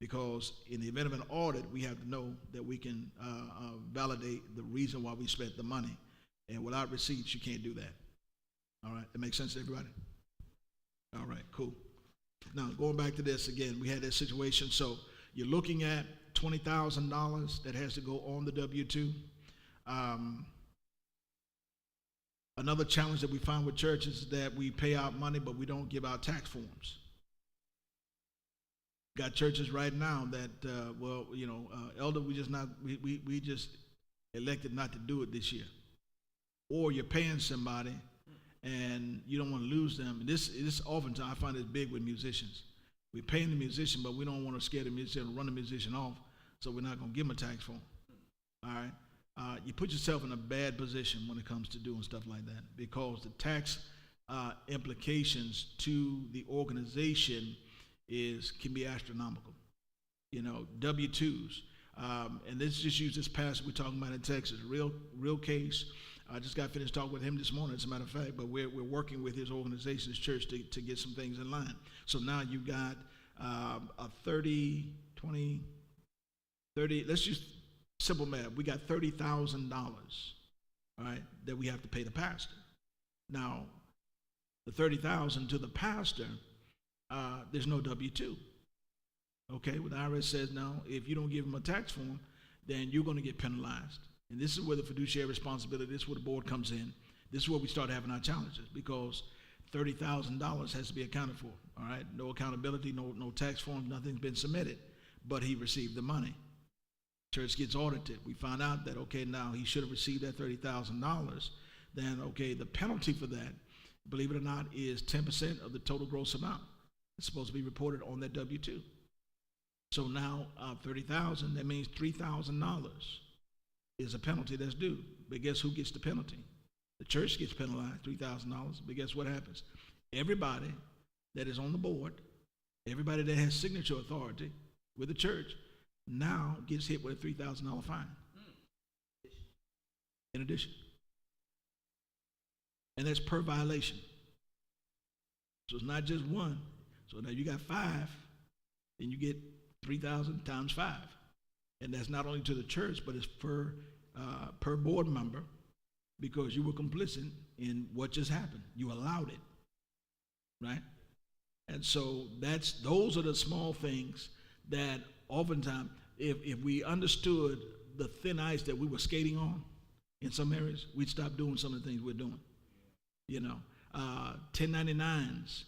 A: Because in the event of an audit, we have to know that we can validate the reason why we spent the money. And without receipts, you can't do that. All right, that makes sense to everybody? All right, cool. Now, going back to this again, we had that situation. So you're looking at $20,000 that has to go on the W-2. Another challenge that we find with churches is that we pay out money, but we don't give out tax forms. Got churches right now that, elder, we just elected not to do it this year. Or you're paying somebody and you don't want to lose them. And this oftentimes, I find this big with musicians. We're paying the musician, but we don't want to scare the musician or run the musician off, so we're not going to give him a tax form. All right? You put yourself in a bad position when it comes to doing stuff like that, because the tax implications to the organization can be astronomical. W-2s. And let's just use this passage we're talking about in Texas, real case. I just got finished talking with him this morning, as a matter of fact, but we're working with his organization, his church, to get some things in line. So now you got a 30, let's just simple math. We got $30,000, all right, that we have to pay the pastor. Now, the $30,000 to the pastor, there's no W-2. Okay, well, the IRS says now, if you don't give him a tax form, then you're going to get penalized. And this is where the fiduciary responsibility, this is where the board comes in. This is where we start having our challenges, because $30,000 has to be accounted for, all right? No accountability, no tax form, nothing's been submitted, but he received the money. Church gets audited. We find out that, okay, now he should have received that $30,000. Then, okay, the penalty for that, believe it or not, is 10% of the total gross amount. It's supposed to be reported on that W-2. So now, $30,000, that means $3,000 is a penalty that's due. But guess who gets the penalty? The church gets penalized, $3,000. But guess what happens? everybody that is on the board, everybody that has signature authority with the church, now gets hit with a $3,000 fine. In addition. And that's per violation. So it's not just one. So now you got 5, then you get 3,000 times 5. And that's not only to the church, but it's per board member, because you were complicit in what just happened. You allowed it, right? And so those are the small things that oftentimes, if we understood the thin ice that we were skating on in some areas, we'd stop doing some of the things we're doing. 1099s.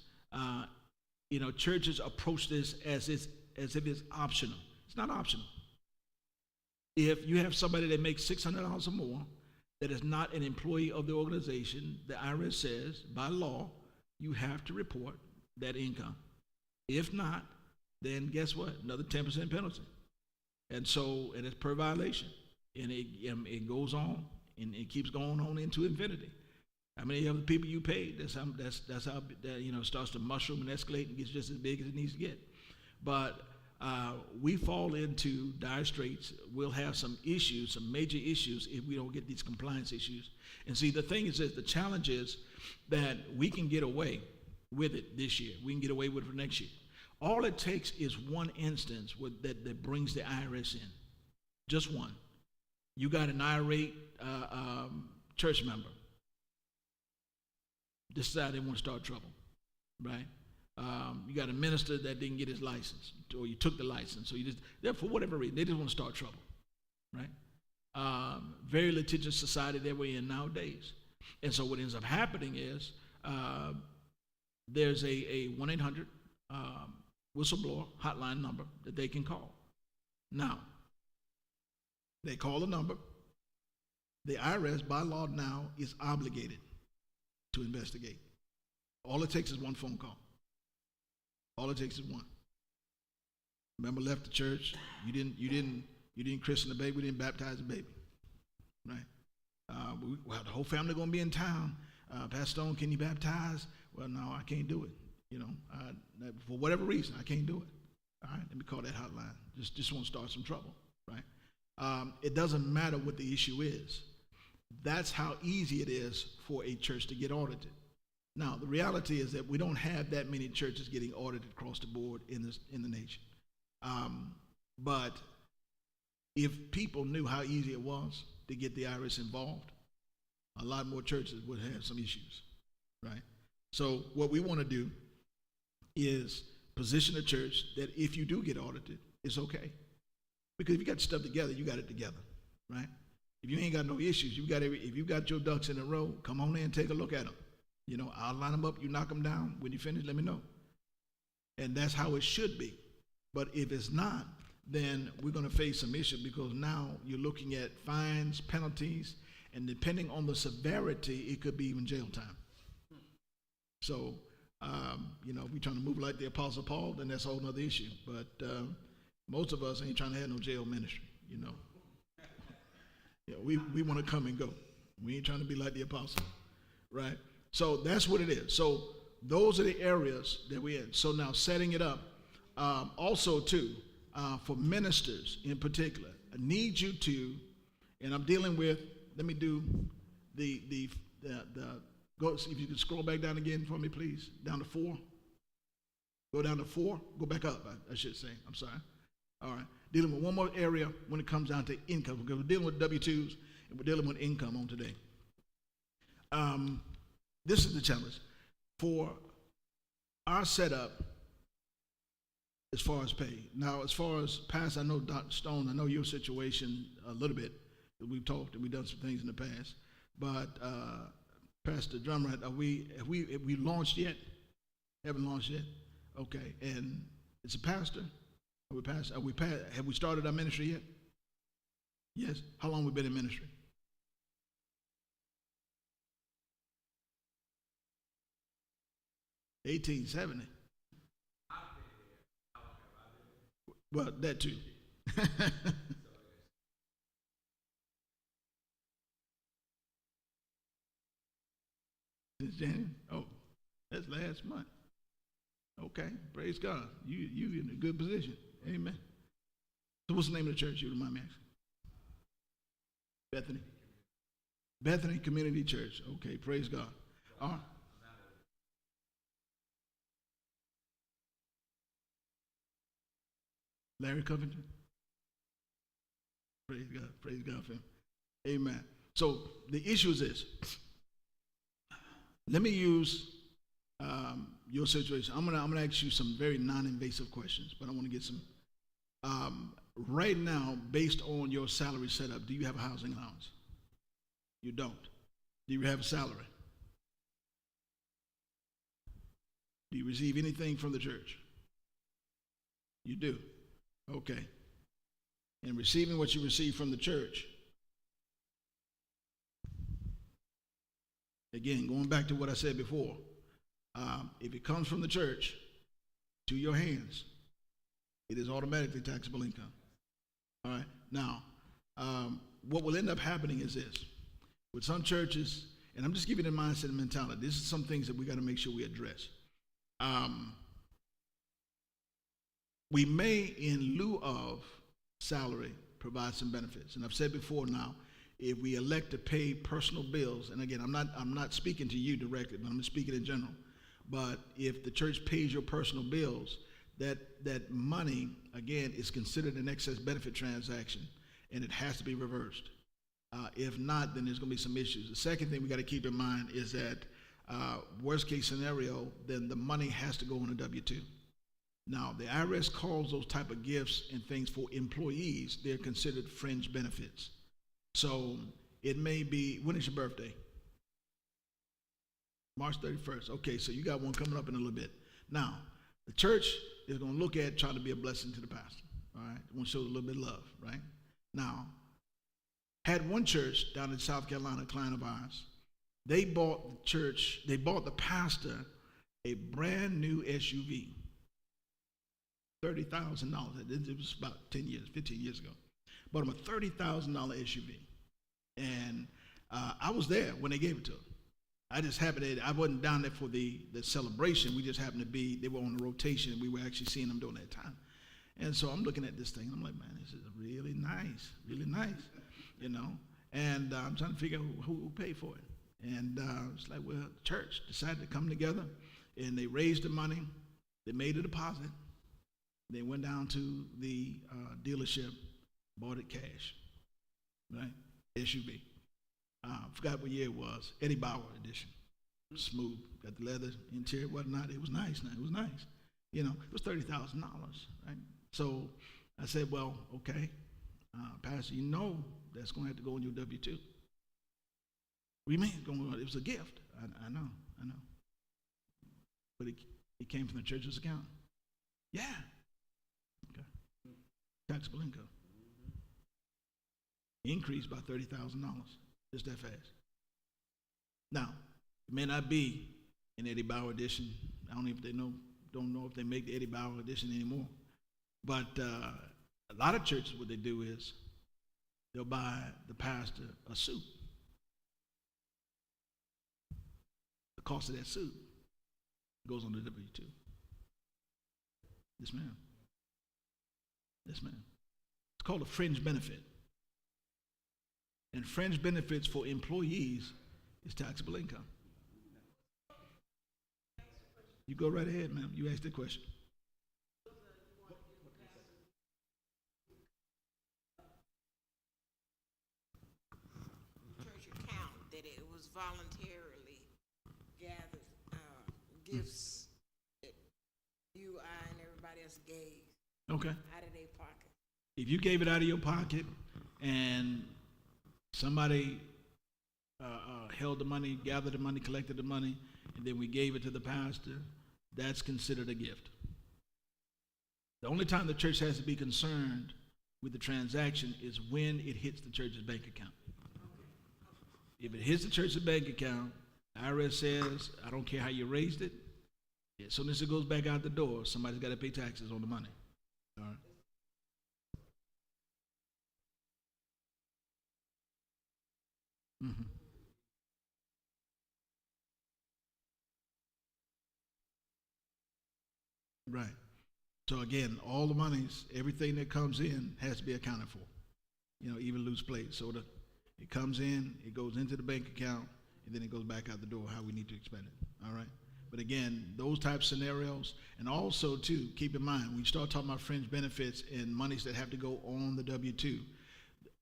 A: Churches approach this as if it's optional. It's not optional. If you have somebody that makes $600 or more that is not an employee of the organization, the IRS says by law you have to report that income. If not, then guess what? Another 10% penalty. And it's per violation, and it goes on, and it keeps going on into infinity. How many other people you paid? That's how it starts to mushroom and escalate and gets just as big as it needs to get. But we fall into dire straits. We'll have some issues, some major issues, if we don't get these compliance issues. And see, the thing is that the challenge is that we can get away with it this year. We can get away with it for next year. All it takes is one instance that brings the IRS in. Just one. You got an irate church member. Decide they want to start trouble, right? You got a minister that didn't get his license, or you took the license, so for whatever reason, they just want to start trouble, right? Very litigious society that we're in nowadays. And so what ends up happening is there's a 1-800 whistleblower hotline number that they can call. Now, they call the number. The IRS, by law now, is obligated to investigate. All it takes is one phone call. All it takes is one. Member left the church. You didn't christen the baby. We didn't baptize the baby, right? Well, the whole family going to be in town. Pastor Stone, can you baptize? Well, no, I can't do it. For whatever reason, I can't do it. All right, let me call that hotline. Just want to start some trouble, right? It doesn't matter what the issue is. That's how easy it is for a church to get audited. Now, the reality is that we don't have that many churches getting audited across the board in the nation. But if people knew how easy it was to get the IRS involved, a lot more churches would have some issues, right? So what we want to do is position a church that if you do get audited, it's okay. Because if you got stuff together, you got it together, right? If you ain't got no issues, if you got your ducks in a row, come on in and take a look at them. I'll line them up, you knock them down. When you finish, let me know. And that's how it should be. But if it's not, then we're going to face some issues, because now you're looking at fines, penalties, and depending on the severity, it could be even jail time. So, we're trying to move like the Apostle Paul, then that's a whole other issue. But most of us ain't trying to have no jail ministry, we want to come and go. We ain't trying to be like the apostle, right? So that's what it is. So those are the areas that we're in. So now setting it up, also too, for ministers in particular, I need you to, and I'm dealing with, let me do go, if you can scroll back down again for me, please, down to 4. Go down to 4, go back up, I should say, I'm sorry. All right, dealing with one more area when it comes down to income, because we're dealing with W-2s and we're dealing with income on today. This is the challenge for our setup as far as pay. Now, as far as Pastor, I know Dr. Stone, I know your situation a little bit. We've talked and we've done some things in the past. But Pastor Drumright, have we launched yet? Haven't launched yet? Okay, and it's a pastor. Have we started our ministry yet? Yes. How long have we been in ministry? $18.70. Well, that too. Since January? Oh, That's last month. Okay, praise God. You in a good position. Amen. So what's the name of the church? You remind me asking? Bethany. Bethany Community Church. Okay, praise God. All right. Larry Covington. Praise God. Praise God for him. Amen. So the issue is this. Let me use your situation. I'm gonna ask you some very non-invasive questions, but I want to get some. Right now, based on your salary setup, do you have a housing allowance? You don't. Do you have a salary? Do you receive anything from the church? You do. Okay. And receiving what you receive from the church, again, going back to what I said before, if it comes from the church to your hands, it is automatically taxable income. All right. Now, what will end up happening is this: with some churches, and I'm just giving you the mindset and mentality. This is some things that we got to make sure we address. We may, in lieu of salary, provide some benefits. And I've said before now, if we elect to pay personal bills, and again, I'm not speaking to you directly, but I'm speaking in general. But if the church pays your personal bills, that money, again, is considered an excess benefit transaction, and it has to be reversed. If not, then there's going to be some issues. The second thing we got to keep in mind is that worst case scenario, then the money has to go on a W-2. Now, the IRS calls those type of gifts and things for employees. They're considered fringe benefits. So it may be, when is your birthday? March 31st. Okay, so you got one coming up in a little bit. Now, the church is going to look at trying to be a blessing to the pastor. All right, want to show a little bit of love, right? Now, had one church down in South Carolina, a client of ours. They bought the pastor a brand new SUV. $30,000. It was about 15 years ago. Bought him a $30,000 SUV. And I was there when they gave it to him. I just happened to, I wasn't down there for the celebration. We just happened to be, they were on the rotation, and we were actually seeing them during that time. And so I'm looking at this thing, and I'm like, man, this is really nice, you know. And I'm trying to figure out who paid for it. And it's like, well, the church decided to come together, and they raised the money. They made a deposit. They went down to the dealership, bought it cash, right? SUV. Forgot what year it was. Eddie Bauer edition. Smooth. Got the leather interior, whatnot. It was nice. It was nice. You know, it was $30,000, right? So I said, well, okay, Pastor, you know that's going to have to go on your W-2. What do you mean it's going on? It was a gift. I know. But it came from the church's account. Yeah. Okay. Taxable income. Increased by $30,000. Just that fast. Now, it may not be an Eddie Bauer edition. I don't know if they don't know if they make the Eddie Bauer edition anymore. But a lot of churches, what they do is they'll buy the pastor a suit. The cost of that suit goes on the W-2. Yes, ma'am. Yes, ma'am. It's called a fringe benefit. And fringe benefits for employees is taxable income. You go right ahead, ma'am. You ask the question.
D: Church account that it was voluntarily gathered gifts that you, I, and everybody else gave
A: Okay.
D: out of their pocket.
A: If you gave it out of your pocket and somebody held the money, gathered the money, collected the money, and then we gave it to the pastor, that's considered a gift. The only time the church has to be concerned with the transaction is when it hits the church's bank account. If it hits the church's bank account, the IRS says, I don't care how you raised it, as soon as it goes back out the door, somebody's got to pay taxes on the money. All right. Mm-hmm. Right. So again, all the monies, everything that comes in has to be accounted for. Even loose plates. So it comes in, it goes into the bank account, and then it goes back out the door how we need to expend it. All right. But again, those type scenarios, and also too, keep in mind when you start talking about fringe benefits and monies that have to go on the W-2,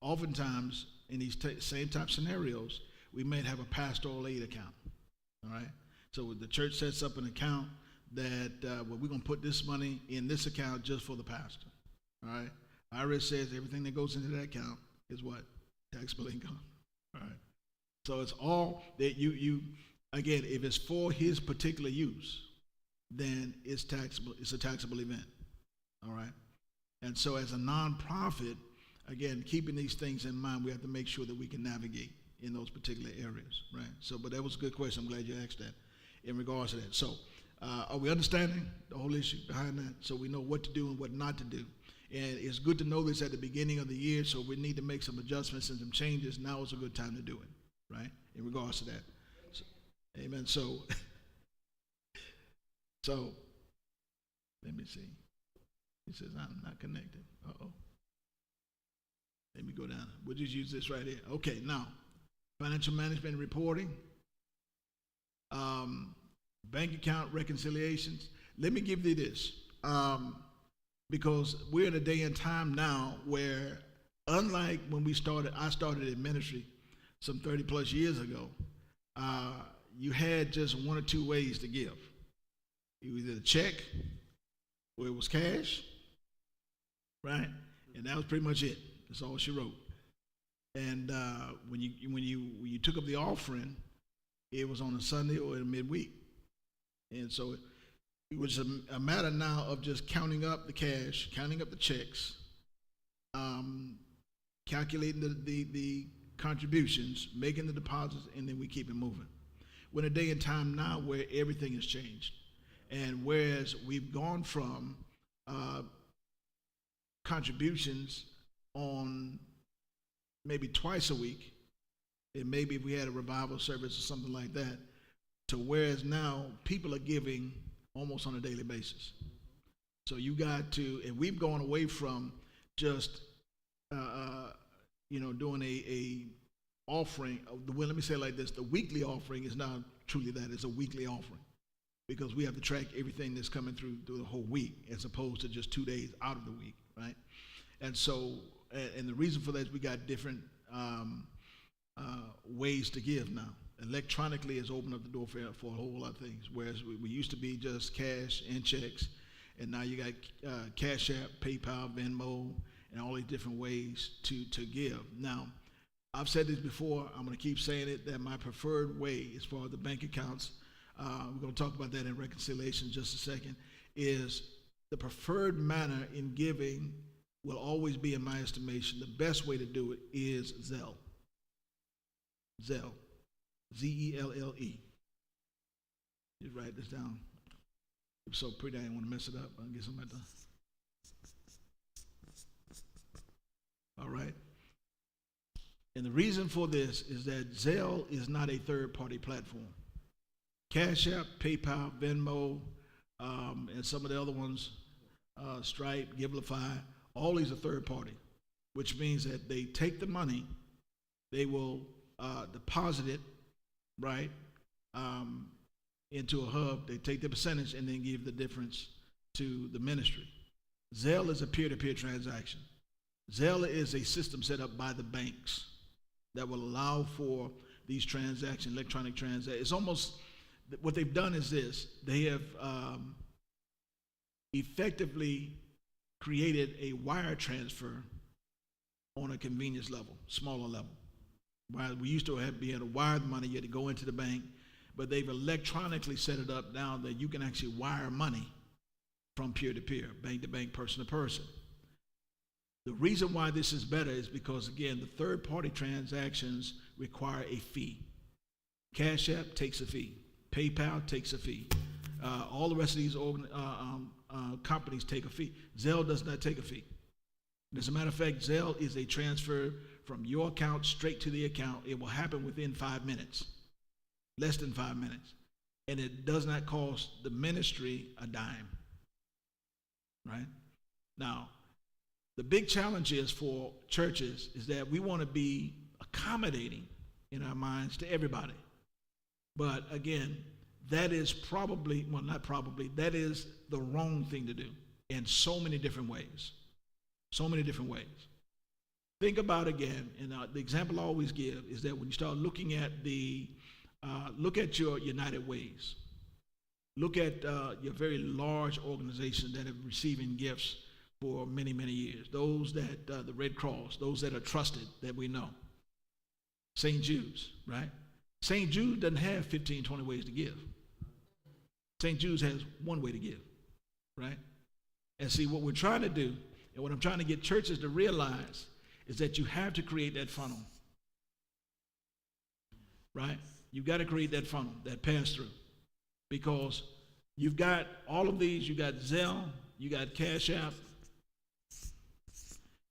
A: oftentimes in these same type scenarios, we might have a pastoral aid account. All right. So the church sets up an account that we're going to put this money in this account just for the pastor. All right. IRS says everything that goes into that account is what? Taxable income. All right. So it's all that you again, if it's for his particular use, then it's taxable. It's a taxable event. All right. And so as a nonprofit, again, keeping these things in mind, we have to make sure that we can navigate in those particular areas. Right. So, but that was a good question. I'm glad you asked that in regards to that. So are we understanding the whole issue behind that? So we know what to do and what not to do. And it's good to know this at the beginning of the year, so we need to make some adjustments and some changes. Now is a good time to do it, right, in regards to that. So, amen. So, let me see. He says, I'm not connected. Uh-oh. Let me go down. We'll just use this right here. Okay, now, financial management and reporting. Bank account reconciliations. Let me give you this. Because we're in a day and time now where, unlike when I started in ministry some 30 plus years ago, you had just one or two ways to give. Either a check, or it was cash, right? And that was pretty much it. That's all she wrote. And when you took up the offering, it was on a Sunday or in midweek. And so it was a matter now of just counting up the cash, counting up the checks, calculating the contributions, making the deposits, and then we keep it moving. We're in a day and time now where everything has changed. And whereas we've gone from contributions on maybe twice a week, and maybe if we had a revival service or something like that, to whereas now people are giving almost on a daily basis. So you got to, and we've gone away from just, doing a offering. Well, let me say it like this: the weekly offering is not truly that; it's a weekly offering, because we have to track everything that's coming through the whole week, as opposed to just 2 days out of the week, right? And so, and the reason for that is we got different ways to give now. Electronically has opened up the door for a whole lot of things, whereas we used to be just cash and checks, and now you got Cash App, PayPal, Venmo, and all these different ways to give. Now, I've said this before, I'm going to keep saying it, that my preferred way as far as the bank accounts, we're going to talk about that in reconciliation in just a second, is the preferred manner in giving will always be, in my estimation, the best way to do it is Zelle. Zelle. Z-E-L-L-E. Just write this down. It's so pretty I didn't want to mess it up. I guess I'm at the... All right. And the reason for this is that Zelle is not a third-party platform. Cash App, PayPal, Venmo, and some of the other ones, Stripe, Givelify, all these are third-party, which means that they take the money, they will deposit it, right, into a hub. They take the percentage and then give the difference to the ministry. Zelle is a peer-to-peer transaction. Zelle is a system set up by the banks that will allow for these transactions, electronic transactions. It's almost, what they've done is this: they have effectively created a wire transfer on a convenience level, smaller level. While we used to be able to wire the money, you had to go into the bank, but they've electronically set it up now that you can actually wire money from peer to peer, bank to bank, person to person. The reason why this is better is because, again, the third-party transactions require a fee. Cash App takes a fee. PayPal takes a fee. All the rest of these companies take a fee. Zelle does not take a fee. As a matter of fact, Zelle is a transfer from your account straight to the account. It will happen within 5 minutes, less than 5 minutes. And it does not cost the ministry a dime. right? Now, the big challenge is for churches is that we want to be accommodating in our minds to everybody. But again, that is probably, well, not probably, that is the wrong thing to do in so many different ways. So many different ways. Think about again, and the example I always give is that when you start looking at look at your United Ways. Look at your very large organizations that have been receiving gifts for many, many years. Those that, the Red Cross, those that are trusted that we know. St. Jude's, right? St. Jude doesn't have 15, 20 ways to give. St. Jude's has one way to give, right? And see, what we're trying to do, and what I'm trying to get churches to realize, is that you have to create that funnel, right? You've got to create that funnel, that pass-through, because you've got all of these. You got Zelle, you got Cash App,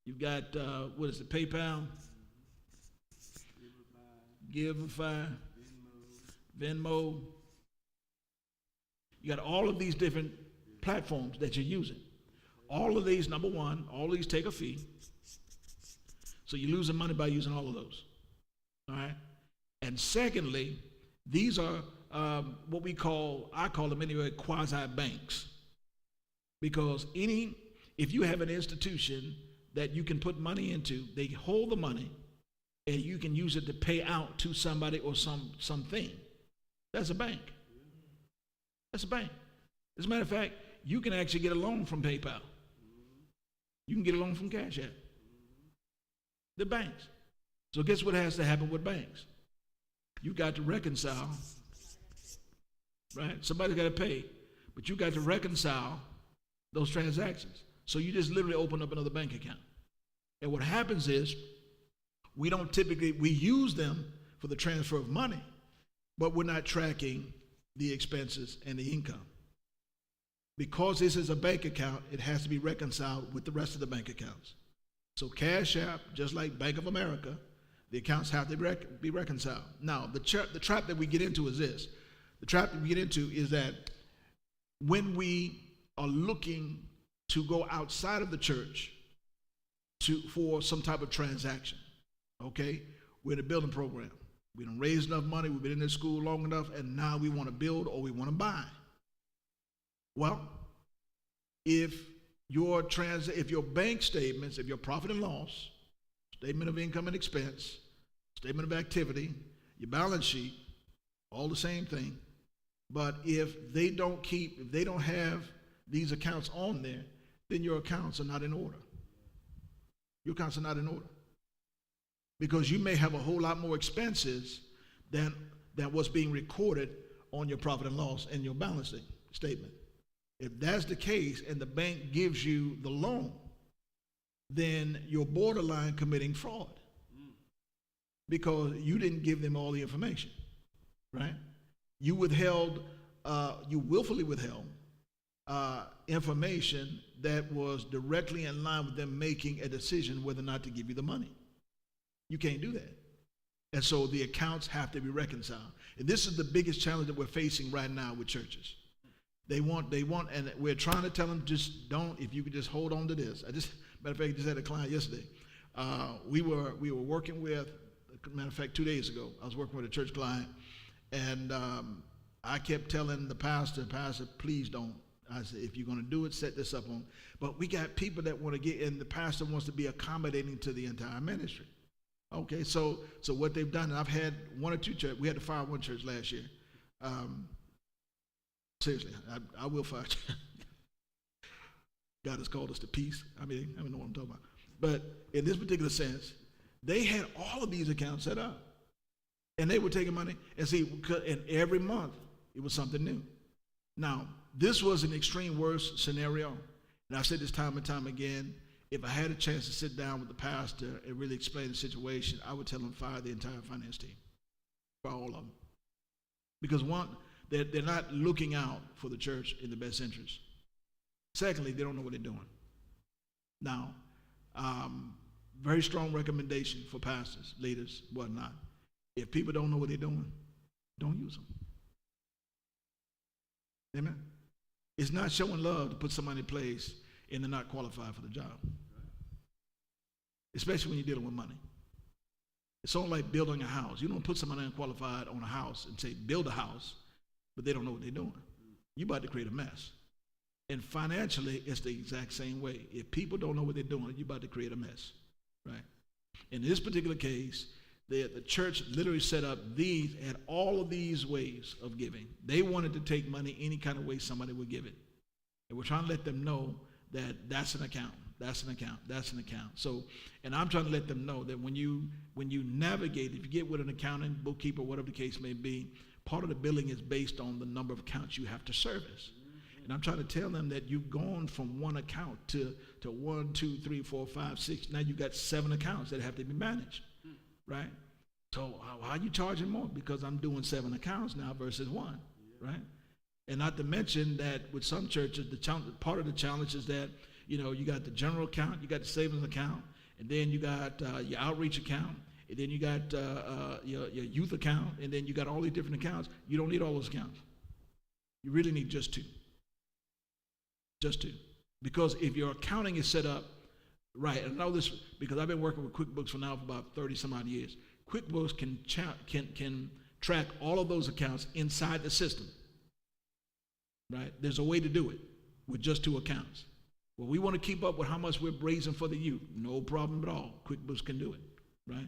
A: you've got, PayPal, Giveify, Venmo. You got all of these different platforms that you're using. All of these, number one, all of these take a fee. So you're losing money by using all of those. All right? And secondly, these are what I call them anyway, quasi-banks. Because if you have an institution that you can put money into, they hold the money, and you can use it to pay out to somebody or something. That's a bank. That's a bank. As a matter of fact, you can actually get a loan from PayPal. You can get a loan from Cash App. The banks. So guess what has to happen with banks? You got to reconcile, right? Somebody's got to pay, but you got to reconcile those transactions. So you just literally open up another bank account. And what happens is, we use them for the transfer of money, but we're not tracking the expenses and the income. Because this is a bank account, it has to be reconciled with the rest of the bank accounts. So Cash App, just like Bank of America, the accounts have to be reconciled. Now, the trap that we get into is this. The trap that we get into is that when we are looking to go outside of the church for some type of transaction, okay, we're in a building program. We done raised enough money, we've been in this school long enough, and now we want to build or we want to buy. Well, if your bank statements, if your profit and loss, statement of income and expense, statement of activity, your balance sheet, all the same thing, but if they don't have these accounts on there, then your accounts are not in order. Your accounts are not in order. Because you may have a whole lot more expenses than what's being recorded on your profit and loss and your balance statement. If that's the case and the bank gives you the loan, then you're borderline committing fraud because you didn't give them all the information, right? You willfully withheld information that was directly in line with them making a decision whether or not to give you the money. You can't do that. And so the accounts have to be reconciled. And this is the biggest challenge that we're facing right now with churches. They want, and we're trying to tell them, just don't, if you could just hold on to this. Matter of fact, I just had a client yesterday. We were working with, matter of fact, 2 days ago, I was working with a church client, and I kept telling the pastor, please don't. I said, if you're going to do it, set this up on. But we got people that want to get in, the pastor wants to be accommodating to the entire ministry. Okay, so what they've done, and I've had one or two churches, we had to fire one church last year. Seriously, I will fire. God has called us to peace. I mean, I don't know what I'm talking about. But in this particular sense, they had all of these accounts set up. And they were taking money. And see, and every month, it was something new. Now, this was an extreme worst scenario. And I've said this time and time again. If I had a chance to sit down with the pastor and really explain the situation, I would tell him fire the entire finance team. For all of them. Because one, they're not looking out for the church in the best interest. Secondly, they don't know what they're doing. Now, very strong recommendation for pastors, leaders, whatnot. If people don't know what they're doing, don't use them. Amen? It's not showing love to put somebody in place and they're not qualified for the job. Especially when you're dealing with money. It's all like building a house. You don't put somebody unqualified on a house and say, build a house, but they don't know what they're doing. You're about to create a mess. And financially, it's the exact same way. If people don't know what they're doing, you're about to create a mess, right? In this particular case, the church literally set up had all of these ways of giving. They wanted to take money any kind of way somebody would give it. And we're trying to let them know that that's an account, that's an account, that's an account. So, and I'm trying to let them know that when you navigate, if you get with an accountant, bookkeeper, whatever the case may be, part of the billing is based on the number of accounts you have to service. And I'm trying to tell them that you've gone from one account to 1, 2, 3, 4, 5, 6. Now you've got 7 accounts that have to be managed, right? So how are you charging more? Because I'm doing 7 accounts now versus 1, right? And not to mention that with some churches, part of the challenge is that, you got the general account, you got the savings account, and then you got your outreach account, and then you got your youth account, and then you got all these different accounts. You don't need all those accounts. You really need just 2. Just 2. Because if your accounting is set up right, and I know this because I've been working with QuickBooks for about 30 some odd years. QuickBooks can track all of those accounts inside the system, right? There's a way to do it with just 2 accounts. Well, we want to keep up with how much we're raising for the youth. No problem at all. QuickBooks can do it, right?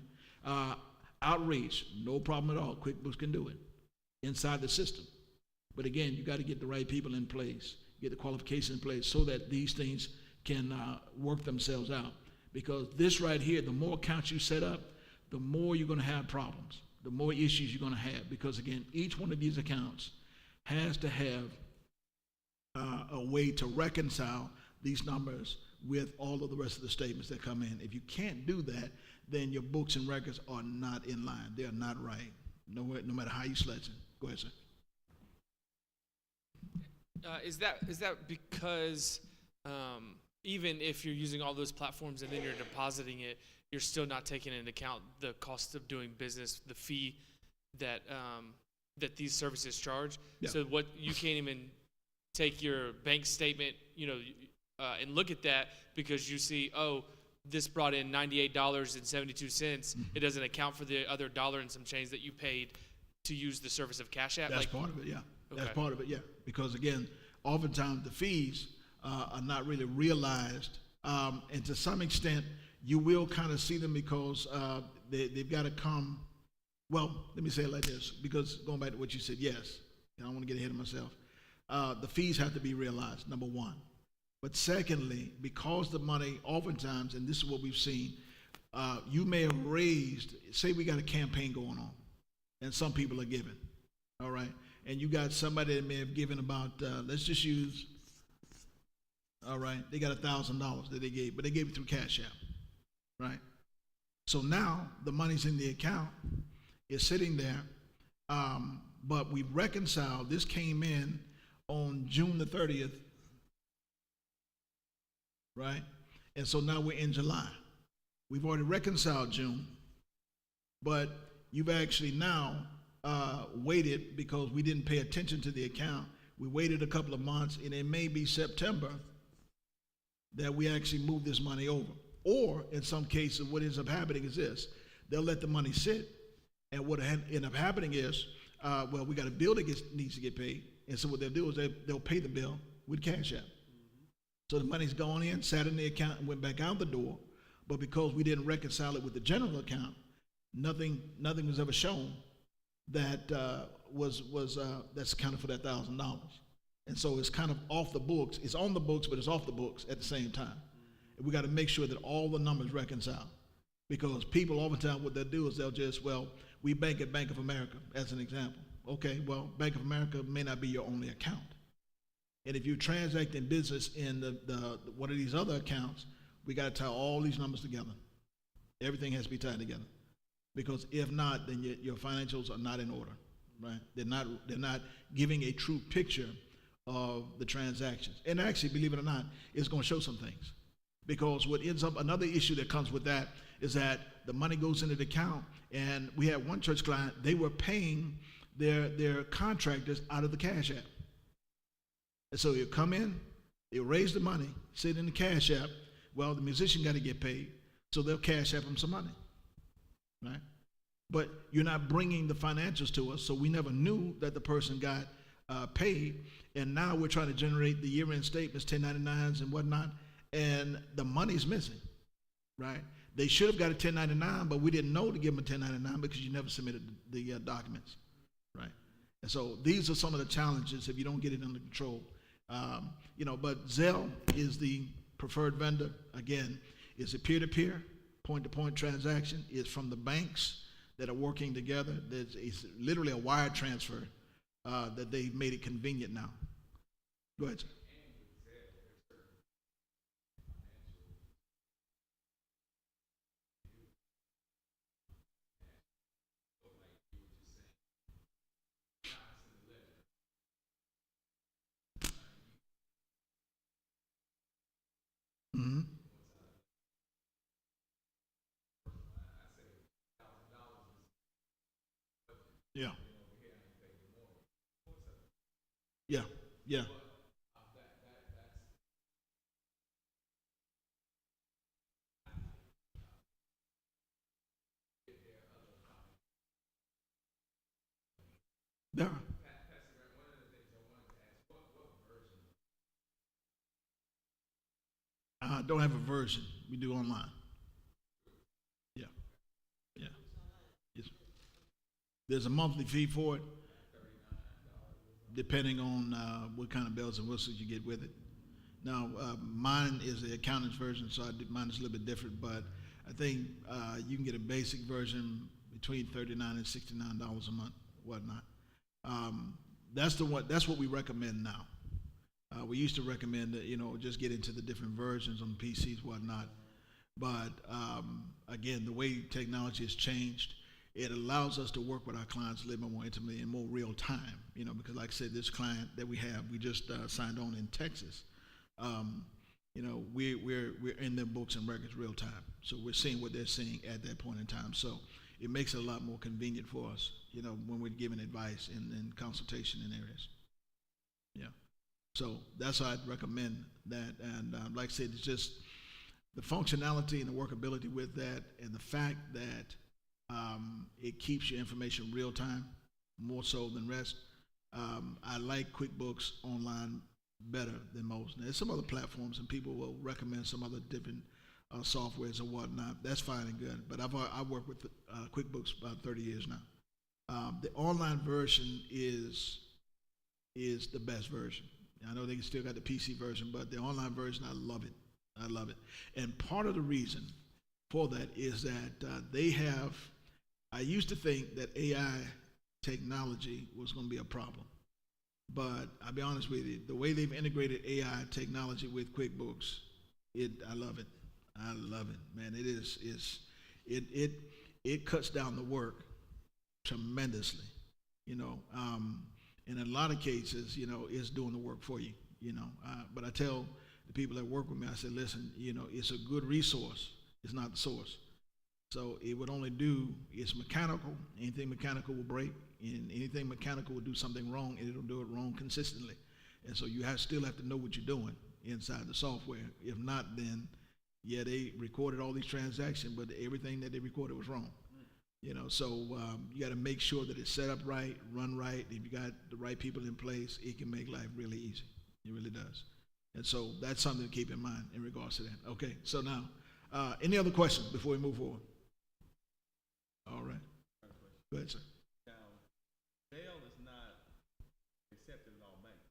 A: Outreach, no problem at all. QuickBooks can do it inside the system. But again, you got to get the right people in place, get the qualifications in place so that these things can work themselves out. Because this right here, the more accounts you set up, the more you're going to have problems, the more issues you're going to have. Because again, each one of these accounts has to have a way to reconcile these numbers with all of the rest of the statements that come in. If you can't do that, then your books and records are not in line. They are not right, no matter how you sledge it. Go ahead, sir.
B: Is that because even if you're using all those platforms and then you're depositing it, you're still not taking into account the cost of doing business, the fee that these services charge?
A: Yeah.
B: So what you can't even take your bank statement, and look at that because you see, oh, this brought in $98.72. It doesn't account for the other dollar and some change that you paid to use the service of Cash App.
A: That's part of it, yeah.
B: Okay.
A: That's part of it, yeah. Because again, oftentimes the fees are not really realized, and to some extent, you will kind of see them because they've got to come. Well, let me say it like this, because going back to what you said, yes, I don't want to get ahead of myself. The fees have to be realized, number one. But secondly, because the money oftentimes, and this is what we've seen, you may have raised, say we got a campaign going on, and some people are giving, all right? And you got somebody that may have given about, let's just use, all right, they got $1,000 that they gave, but they gave it through Cash App, right? So now the money's in the account, it's sitting there, but we've reconciled, this came in on June the 30th, right? And so now we're in July. We've already reconciled June, but you've actually now waited because we didn't pay attention to the account. We waited a couple of months, and it may be September that we actually move this money over. Or in some cases, what ends up happening is this: they'll let the money sit, and what end up happening is, well, we got a bill that needs to get paid, and so what they'll do is they'll pay the bill with Cash App. So the money's gone in, sat in the account, and went back out the door. But because we didn't reconcile it with the general account, nothing was ever shown that that's accounted for that $1,000. And so it's kind of off the books. It's on the books, but it's off the books at the same time. And we got to make sure that all the numbers reconcile. Because people oftentimes, what they'll do is they'll just, well, we bank at Bank of America, as an example. Okay, well, Bank of America may not be your only account. And if you're transacting business in the one of these other accounts, we got to tie all these numbers together. Everything has to be tied together. Because if not, then your financials are not in order, right? They're not giving a true picture of the transactions. And actually, believe it or not, it's going to show some things. Because what ends up, another issue that comes with that is that the money goes into the account, and we had one church client, they were paying their contractors out of the Cash App. And so you come in, They'll raise the money, sit in the cash app. Well, the musician got to get paid, so they'll cash app them some money, right? But you're not bringing the financials to us, so we never knew that the person got paid. And now we're trying to generate the year-end statements, 1099s and whatnot, and the money's missing, right? They should have got a 1099, but we didn't know to give them a 1099 because you never submitted the documents, right? And so these are some of the challenges if you don't get it under control. But Zelle is the preferred vendor. Again, it's a peer-to-peer, point-to-point transaction. It's from the banks that are working together. It's literally a wire transfer that they've made it convenient now. Go ahead, sir. Mm-hmm. Yeah. Yeah. Yeah. Yeah. I don't have a version. We do online. Yeah. Yeah. Yes. There's a monthly fee for it, depending on what kind of bells and whistles you get with it. Now, mine is the accountant's version, so mine is a little bit different, but I think you can get a basic version between $39 and $69 a month, whatnot. That's what we recommend now. We used to recommend that, just get into the different versions on PCs, whatnot. But again, the way technology has changed, it allows us to work with our clients a little bit more intimately and more real time, because like I said, this client that we have, we just signed on in Texas. We're in their books and records real time. So we're seeing what they're seeing at that point in time. So it makes it a lot more convenient for us, when we're giving advice and consultation in areas. Yeah. So that's how I'd recommend that. And like I said, it's just the functionality and the workability with that, and the fact that it keeps your information real time, more so than rest. I like QuickBooks Online better than most. Now, there's some other platforms, and people will recommend some other different softwares and whatnot. That's fine and good. But I've worked with QuickBooks about 30 years now. The online version is the best version. I know they still got the PC version, but the online version, I love it. I love it. And part of the reason for that is that they have, I used to think that AI technology was going to be a problem. But I'll be honest with you, the way they've integrated AI technology with QuickBooks, I love it. I love it, man. It cuts down the work tremendously, and in a lot of cases, it's doing the work for you, but I tell the people that work with me, I said, listen, it's a good resource. It's not the source. So it would only do, it's mechanical. Anything mechanical will break, and anything mechanical will do something wrong, and it'll do it wrong consistently. And so you still have to know what you're doing inside the software. If not, then, yeah, they recorded all these transactions, but everything that they recorded was wrong. So you got to make sure that it's set up right, run right. If you got the right people in place, it can make life really easy. It really does. And so that's something to keep in mind in regards to that. Okay, so now, any other questions before we move forward? All right. Go ahead, sir.
C: Now, Zelle is not accepted in all banks.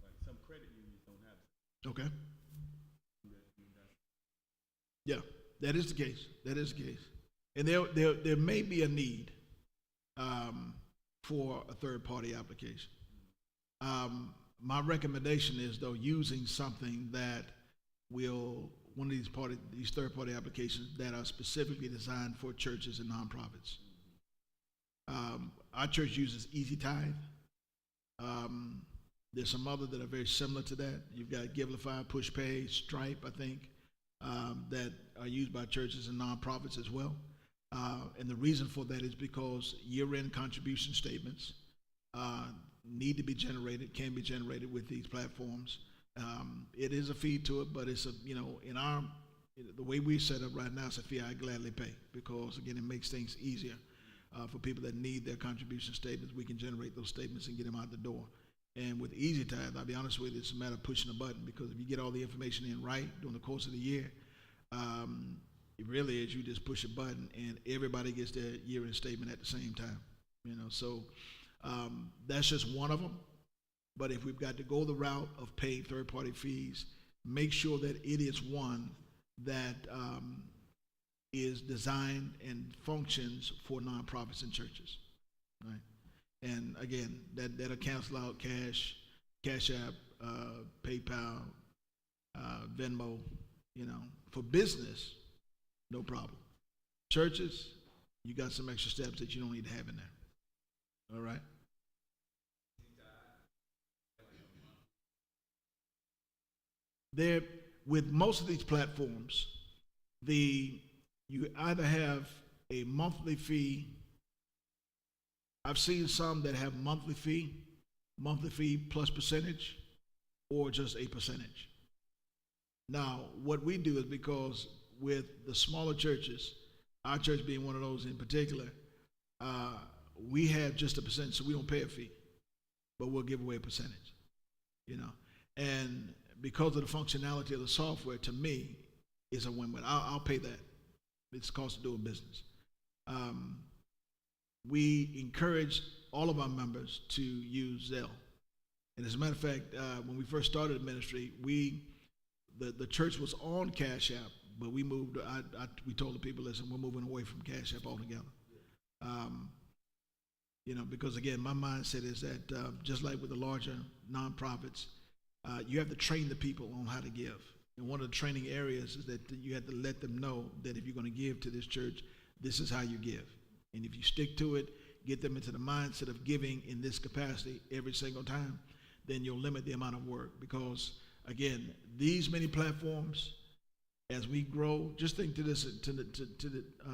C: Like some credit unions don't have it.
A: Okay. Yeah, that is the case. That is the case. And there may be a need for a third-party application. My recommendation is, though, using something that will, one of these third-party applications that are specifically designed for churches and nonprofits. Our church uses EasyTithe. There's some other that are very similar to that. You've got Givelify, PushPay, Stripe, I think, that are used by churches and nonprofits as well. And the reason for that is because year-end contribution statements need to be generated, can be generated with these platforms. It is a fee to it, but it's a, the way we set up right now, it's a fee I gladly pay because, again, it makes things easier for people that need their contribution statements. We can generate those statements and get them out the door. And with Easy Tithe, I'll be honest with you, it's a matter of pushing a button because if you get all the information in right during the course of the year, it really is you just push a button and everybody gets their year-end statement at the same time. So that's just one of them. But if we've got to go the route of paying third-party fees, make sure that it is one that is designed and functions for nonprofits and churches, right? And again, that'll cancel out Cash App, PayPal, Venmo. For business, no problem. Churches, you got some extra steps that you don't need to have in there. All right. There, with most of these platforms, you either have a monthly fee. I've seen some that have monthly fee plus percentage, or just a percentage. Now, what we do is because with the smaller churches, our church being one of those in particular, we have just a percentage, so we don't pay a fee, but we'll give away a percentage, And because of the functionality of the software, to me, is a win-win. I'll pay that. It's the cost of doing business. We encourage all of our members to use Zelle. And as a matter of fact, when we first started the ministry, the church was on Cash App, but we moved. We told the people, listen, we're moving away from Cash App altogether. Because again, my mindset is that just like with the larger nonprofits, you have to train the people on how to give. And one of the training areas is that you have to let them know that if you're going to give to this church, this is how you give. And if you stick to it, get them into the mindset of giving in this capacity every single time, then you'll limit the amount of work. Because again, these many platforms, as we grow, just think to this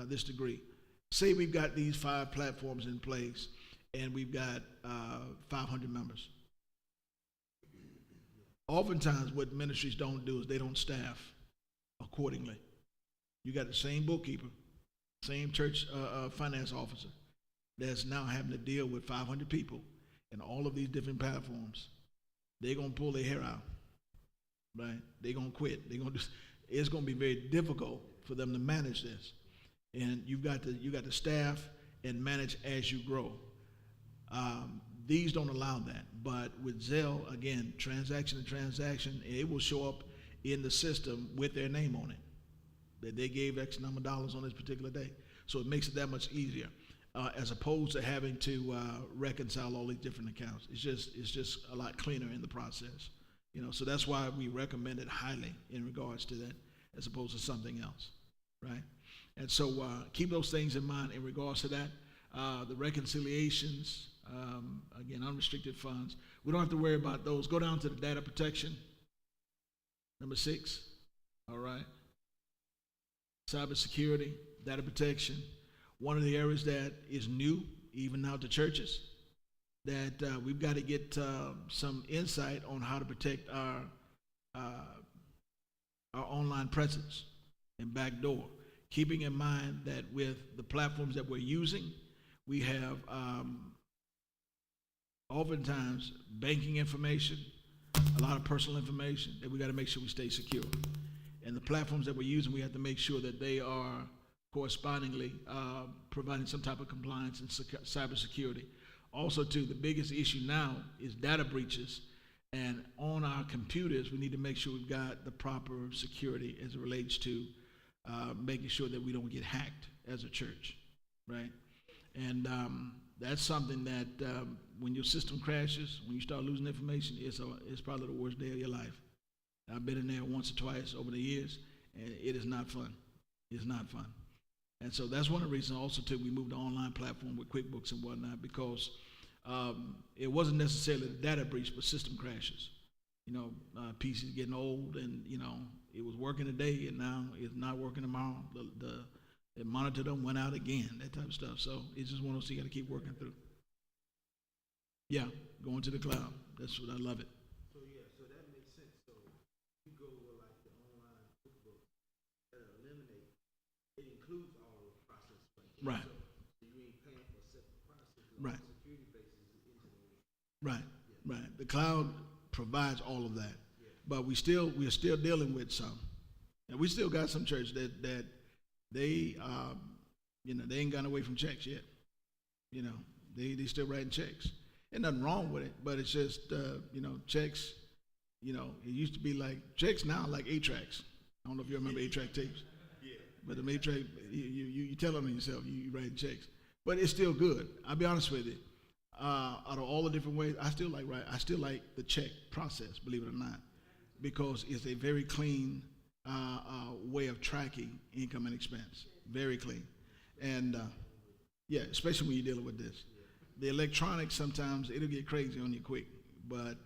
A: this degree. Say we've got these 5 platforms in place, and we've got 500 members. Oftentimes, what ministries don't do is they don't staff accordingly. You got the same bookkeeper, same church finance officer that's now having to deal with 500 people and all of these different platforms. They're gonna pull their hair out, right? They're gonna quit. It's gonna be very difficult for them to manage this. And you got to staff and manage as you grow. These don't allow that, but with Zelle, again, transaction to transaction, it will show up in the system with their name on it, that they gave X number of dollars on this particular day. So it makes it that much easier, as opposed to having to reconcile all these different accounts. It's just a lot cleaner in the process, So that's why we recommend it highly in regards to that, as opposed to something else, right? And so keep those things in mind in regards to that. The reconciliations. Again, unrestricted funds. We don't have to worry about those. Go down to the data protection. Number 6. All right. Cybersecurity, data protection. One of the areas that is new, even now to churches, that we've got to get some insight on how to protect our online presence and backdoor. Keeping in mind that with the platforms that we're using, we have oftentimes banking information, a lot of personal information that we got to make sure we stay secure. And the platforms that we're using, we have to make sure that they are correspondingly providing some type of compliance and cybersecurity. Also, too, the biggest issue now is data breaches. And on our computers, we need to make sure we've got the proper security as it relates to making sure that we don't get hacked as a church, right? And that's something that when your system crashes, when you start losing information, it's probably the worst day of your life. I've been in there once or twice over the years, and it is not fun. It's not fun. And so that's one of the reasons also, too, we moved to online platform with QuickBooks and whatnot, because it wasn't necessarily the data breach, but system crashes. PCs getting old, and, it was working today, and now it's not working tomorrow. The monitor them went out again, that type of stuff. So it's just one of those things you got to keep working through. Yeah, going to the cloud. That's what I love it.
E: So that makes sense. So
A: Right. Right. Right. Right. The cloud provides all of that, but we're still dealing with some, and we still got some church that they they ain't gotten away from checks yet. They still writing checks. Ain't nothing wrong with it, but it's just checks. It used to be like checks now like 8-tracks. I don't know if you remember 8-track tapes. Yeah. But the 8-track, you tell them yourself, you write checks. But it's still good. I'll be honest with you. Out of all the different ways, I still like the check process, believe it or not, because it's a very clean way of tracking income and expense. Very clean. And especially when you're dealing with this. The electronics, sometimes it'll get crazy on you quick. But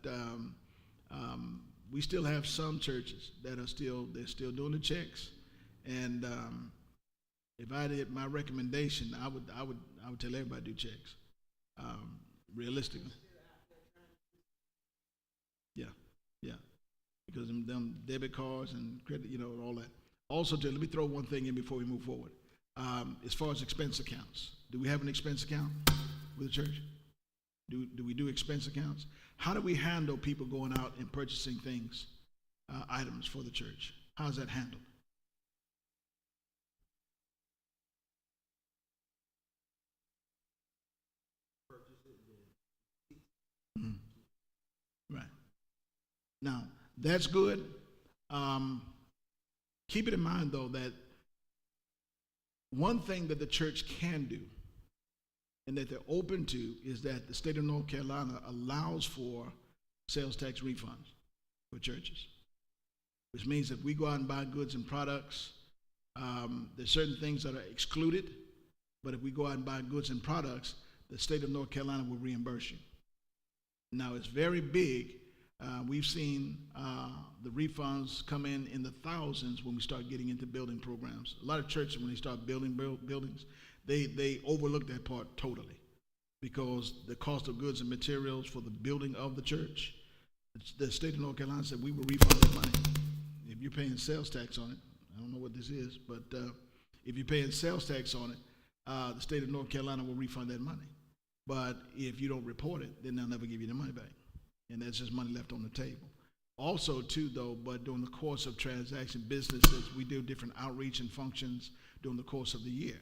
A: we still have some churches that are still doing the checks. And if I did my recommendation, I would tell everybody to do checks. Realistically. Yeah. Because them debit cards and credit, all that. Also, let me throw one thing in before we move forward. As far as expense accounts, do we have an expense account with the church? Do we do expense accounts? How do we handle people going out and purchasing things, items for the church? How's that handled? Right. Now, that's good. Keep it in mind, though, that one thing that the church can do and that they're open to is that the state of North Carolina allows for sales tax refunds for churches, which means if we go out and buy goods and products, there's certain things that are excluded, but if we go out and buy goods and products, the state of North Carolina will reimburse you. Now, it's very big. We've seen the refunds come in the thousands when we start getting into building programs. A lot of churches, when they start building buildings, they overlook that part totally because the cost of goods and materials for the building of the church, the state of North Carolina said we will refund that money. If you're paying sales tax on it, I don't know what this is, but if you're paying sales tax on it, the state of North Carolina will refund that money. But if you don't report it, then they'll never give you the money back. And that's just money left on the table. Also, too, though, but during the course of transaction businesses, we do different outreach and functions during the course of the year.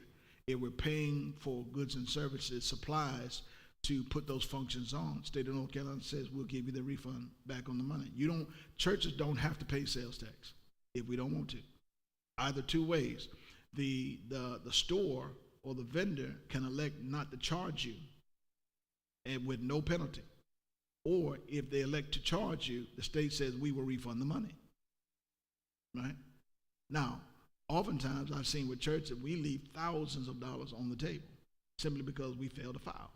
A: If we're paying for goods and services, supplies, to put those functions on, state of North Carolina says we'll give you the refund back on the money. Churches don't have to pay sales tax if we don't want to. Either two ways. The store or the vendor can elect not to charge you and with no penalty. Or if they elect to charge you, the state says we will refund the money. Right? Now, oftentimes I've seen with churches, we leave thousands of dollars on the table simply because we failed to file.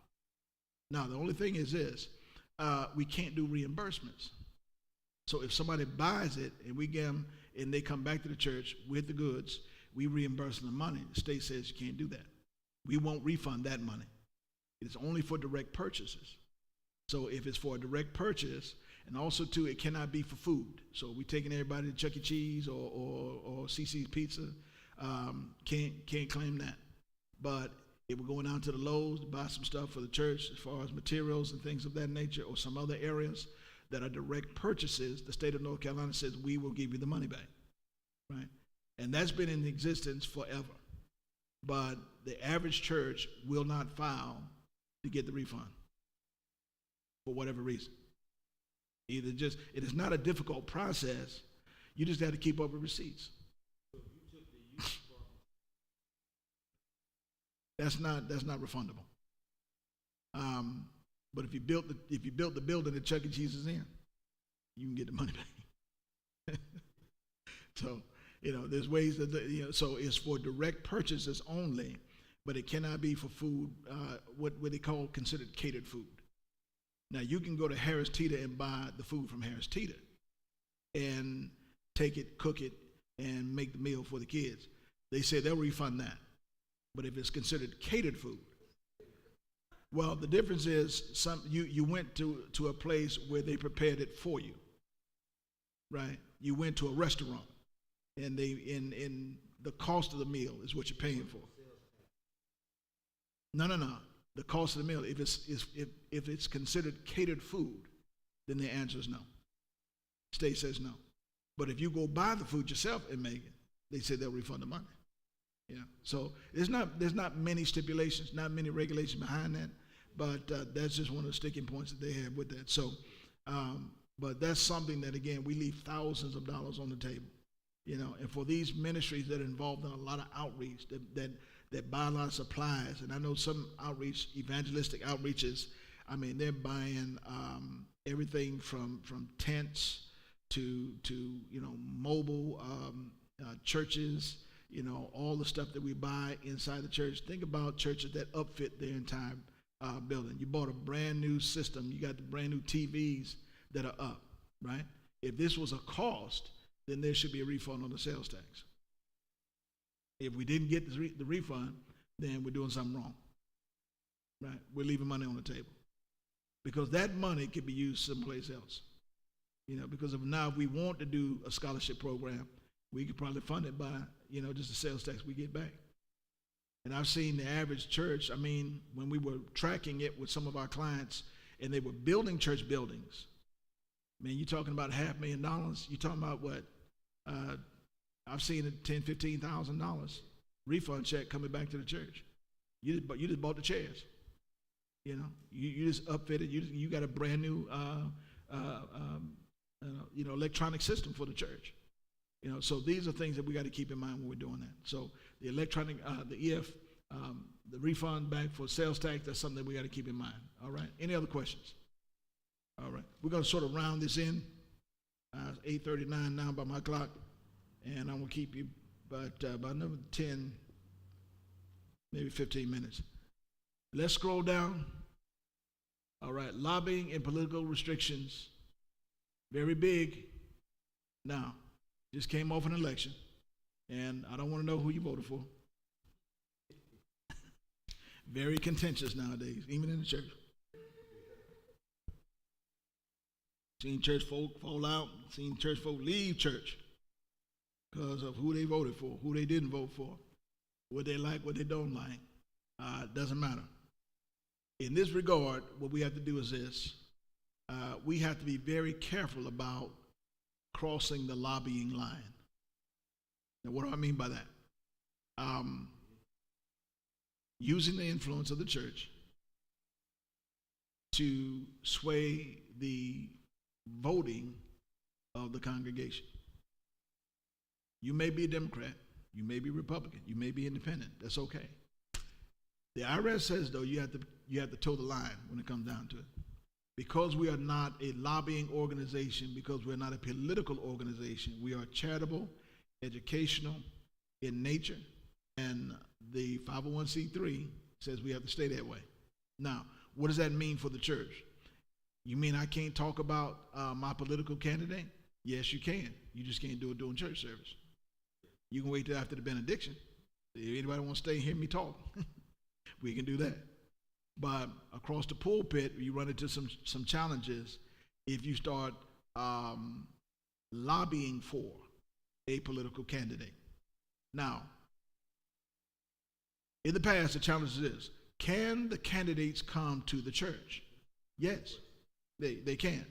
A: Now, the only thing is this, we can't do reimbursements. So if somebody buys it and we get them and they come back to the church with the goods, we reimburse them the money. The state says you can't do that. We won't refund that money. It is only for direct purchases. So if it's for a direct purchase, and also too, it cannot be for food. So we taking everybody to Chuck E. Cheese or CC's Pizza, can't claim that. But if we're going down to the Lowe's to buy some stuff for the church as far as materials and things of that nature, or some other areas that are direct purchases, the state of North Carolina says we will give you the money back, right? And that's been in existence forever. But the average church will not file to get the refund for whatever reason. It is not a difficult process. You just have to keep up with receipts. That's not refundable. But if you built the building that Chuck E. Cheese is in, you can get the money back. So, there's ways that, so it's for direct purchases only, but it cannot be for food, what they call considered catered food. Now, you can go to Harris Teeter and buy the food from Harris Teeter and take it, cook it, and make the meal for the kids. They say they'll refund that. But if it's considered catered food, well, the difference is you went to a place where they prepared it for you, right? You went to a restaurant, and in the cost of the meal is what you're paying for. No, no, no. The cost of the meal. If it's considered catered food, then the answer is no. State says no. But if you go buy the food yourself and make it, they say they'll refund the money. Yeah. So there's not many stipulations, not many regulations behind that, but that's just one of the sticking points that they have with that. So, but that's something that again we leave thousands of dollars on the table, and for these ministries that are involved in a lot of outreach that buy a lot of supplies, and I know some outreach, evangelistic outreaches, I mean they're buying everything from tents to mobile churches, all the stuff that we buy inside the church. Think about churches that upfit their entire building. You bought a brand new system. You got the brand new TVs that are up, right? If this was a cost, then there should be a refund on the sales tax. If we didn't get the refund, then we're doing something wrong, right? We're leaving money on the table because that money could be used someplace else. Because if we want to do a scholarship program, we could probably fund it by, just the sales tax we get back. And I've seen the average church, when we were tracking it with some of our clients and they were building church buildings, man, you're talking about $500,000. You're talking about what? I've seen a $10,000, $15,000 refund check coming back to the church. You just bought the chairs. You just upfitted. You got a brand new electronic system for the church. So these are things that we got to keep in mind when we're doing that. So the electronic, the EF, the refund back for sales tax, that's something that we got to keep in mind. All right. Any other questions? All right. We're going to sort of round this in. It's 8:39 now by my clock, and I'm going to keep you about another 10, maybe 15 minutes. Let's scroll down. All right. Lobbying and political restrictions. Very big. Now, just came off an election, and I don't want to know who you voted for. Very contentious nowadays, even in the church. Seen church folk fall out, seen church folk leave church because of who they voted for, who they didn't vote for, what they like, what they don't like. Doesn't matter. In this regard, what we have to do is this. We have to be very careful about crossing the lobbying line. Now, what do I mean by that? Using the influence of the church to sway the voting of the congregation. You may be a Democrat, you may be Republican, you may be independent. That's okay. The IRS says, though, you have to toe the line when it comes down to it. Because we are not a lobbying organization, because we're not a political organization, we are charitable, educational in nature, and the 501c3 says we have to stay that way. Now, what does that mean for the church? You mean I can't talk about my political candidate? Yes, you can. You just can't do it during church service. You can wait till after the benediction. If anybody wants to stay and hear me talk, we can do that. But across the pulpit, you run into some challenges if you start lobbying for a political candidate. Now, in the past, the challenge is this. Can the candidates come to the church? Yes, they can.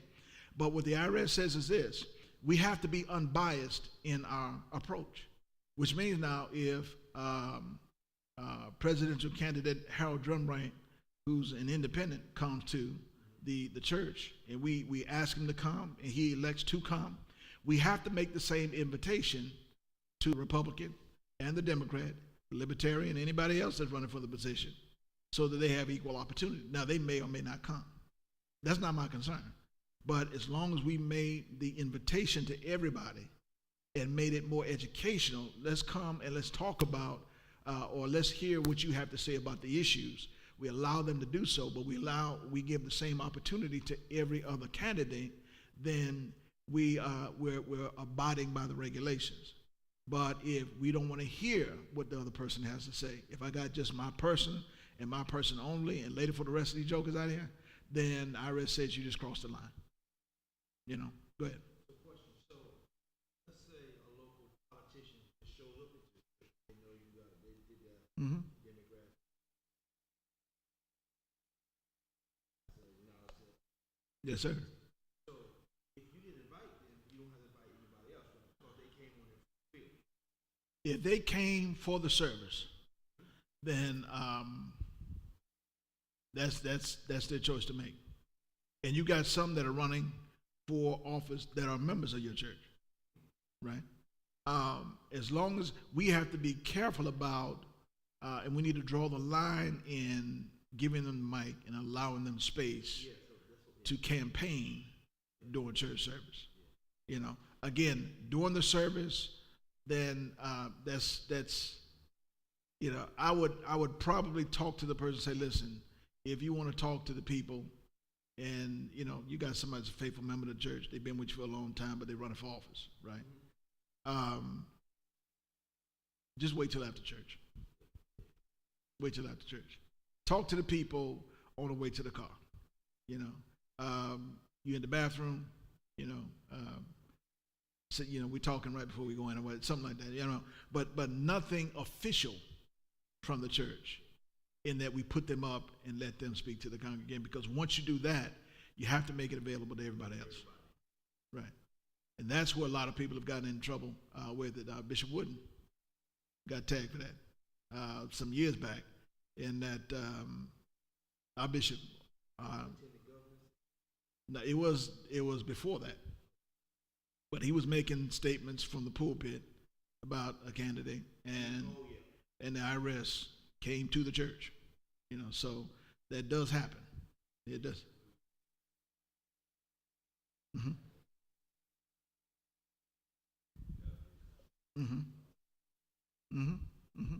A: But what the IRS says is this. We have to be unbiased in our approach, which means now if presidential candidate Harold Drumright, who's an independent, comes to the church and we ask him to come and he elects to come, we have to make the same invitation to the Republican and the Democrat, the Libertarian, anybody else that's running for the position so that they have equal opportunity. Now, they may or may not come. That's not my concern. But as long as we made the invitation to everybody and made it more educational, let's come and let's talk about or let's hear what you have to say about the issues. We allow them to do so, but we give the same opportunity to every other candidate, then we're abiding by the regulations. But if we don't want to hear what the other person has to say, if I got just my person and my person only and later for the rest of these jokers out here, then IRS says you just crossed the line. Go ahead.
E: So question, so let's say a local politician shows up at your church, they know they did that demographic.
A: Yes, sir.
E: So if you didn't invite them, you don't have to invite anybody else because they came on their field.
A: If they came for the service, then that's their choice to make. And you got some that are running for office that are members of your church, right? As long as we have to be careful about, and we need to draw the line in giving them the mic and allowing them space to campaign during church service. You know, again, during the service, then that's you know, I would probably talk to the person and say, listen, if you want to talk to the people, and you know, you got somebody that's a faithful member of the church, they've been with you for a long time, but they're running for office, right? Just wait till after church. Wait till after church. Talk to the people on the way to the car. You know, you in the bathroom. You know, so, you know, we're talking right before we go in, or something like that. You know, but nothing official from the church, in that we put them up and let them speak to the congregation. Because once you do that, you have to make it available to everybody else, right? And that's where a lot of people have gotten in trouble with it. Bishop Wooden got tagged for that some years back, in that our bishop. No, it was before that, but he was making statements from the pulpit about a candidate, and the IRS came to the church. You know, so that does happen. It does. Mm-hmm. Mm-hmm. Mm-hmm. Mm-hmm.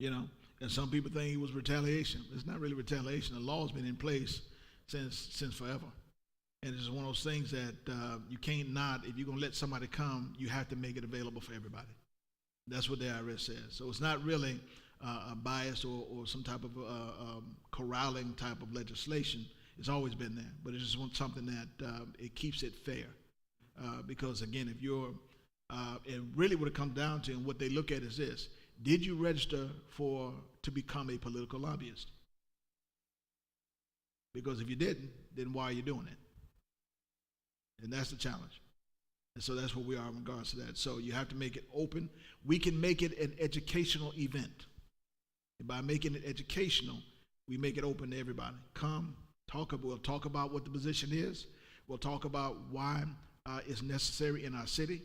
A: You know, and some people think it was retaliation. It's not really retaliation. The law's been in place since forever, and it's one of those things that you can't not. If you're gonna let somebody come, you have to make it available for everybody. That's what the IRS says. So it's not really a bias or some type of corralling type of legislation. It's always been there, but it's just something that it keeps it fair. Because again, if you're, and really what it comes down to, and what they look at is this: did you register to become a political lobbyist? Because if you didn't, then why are you doing it? And that's the challenge. And so that's where we are in regards to that. So you have to make it open. We can make it an educational event. And by making it educational, we make it open to everybody. Come, we'll talk about what the position is. We'll talk about why it's necessary in our city,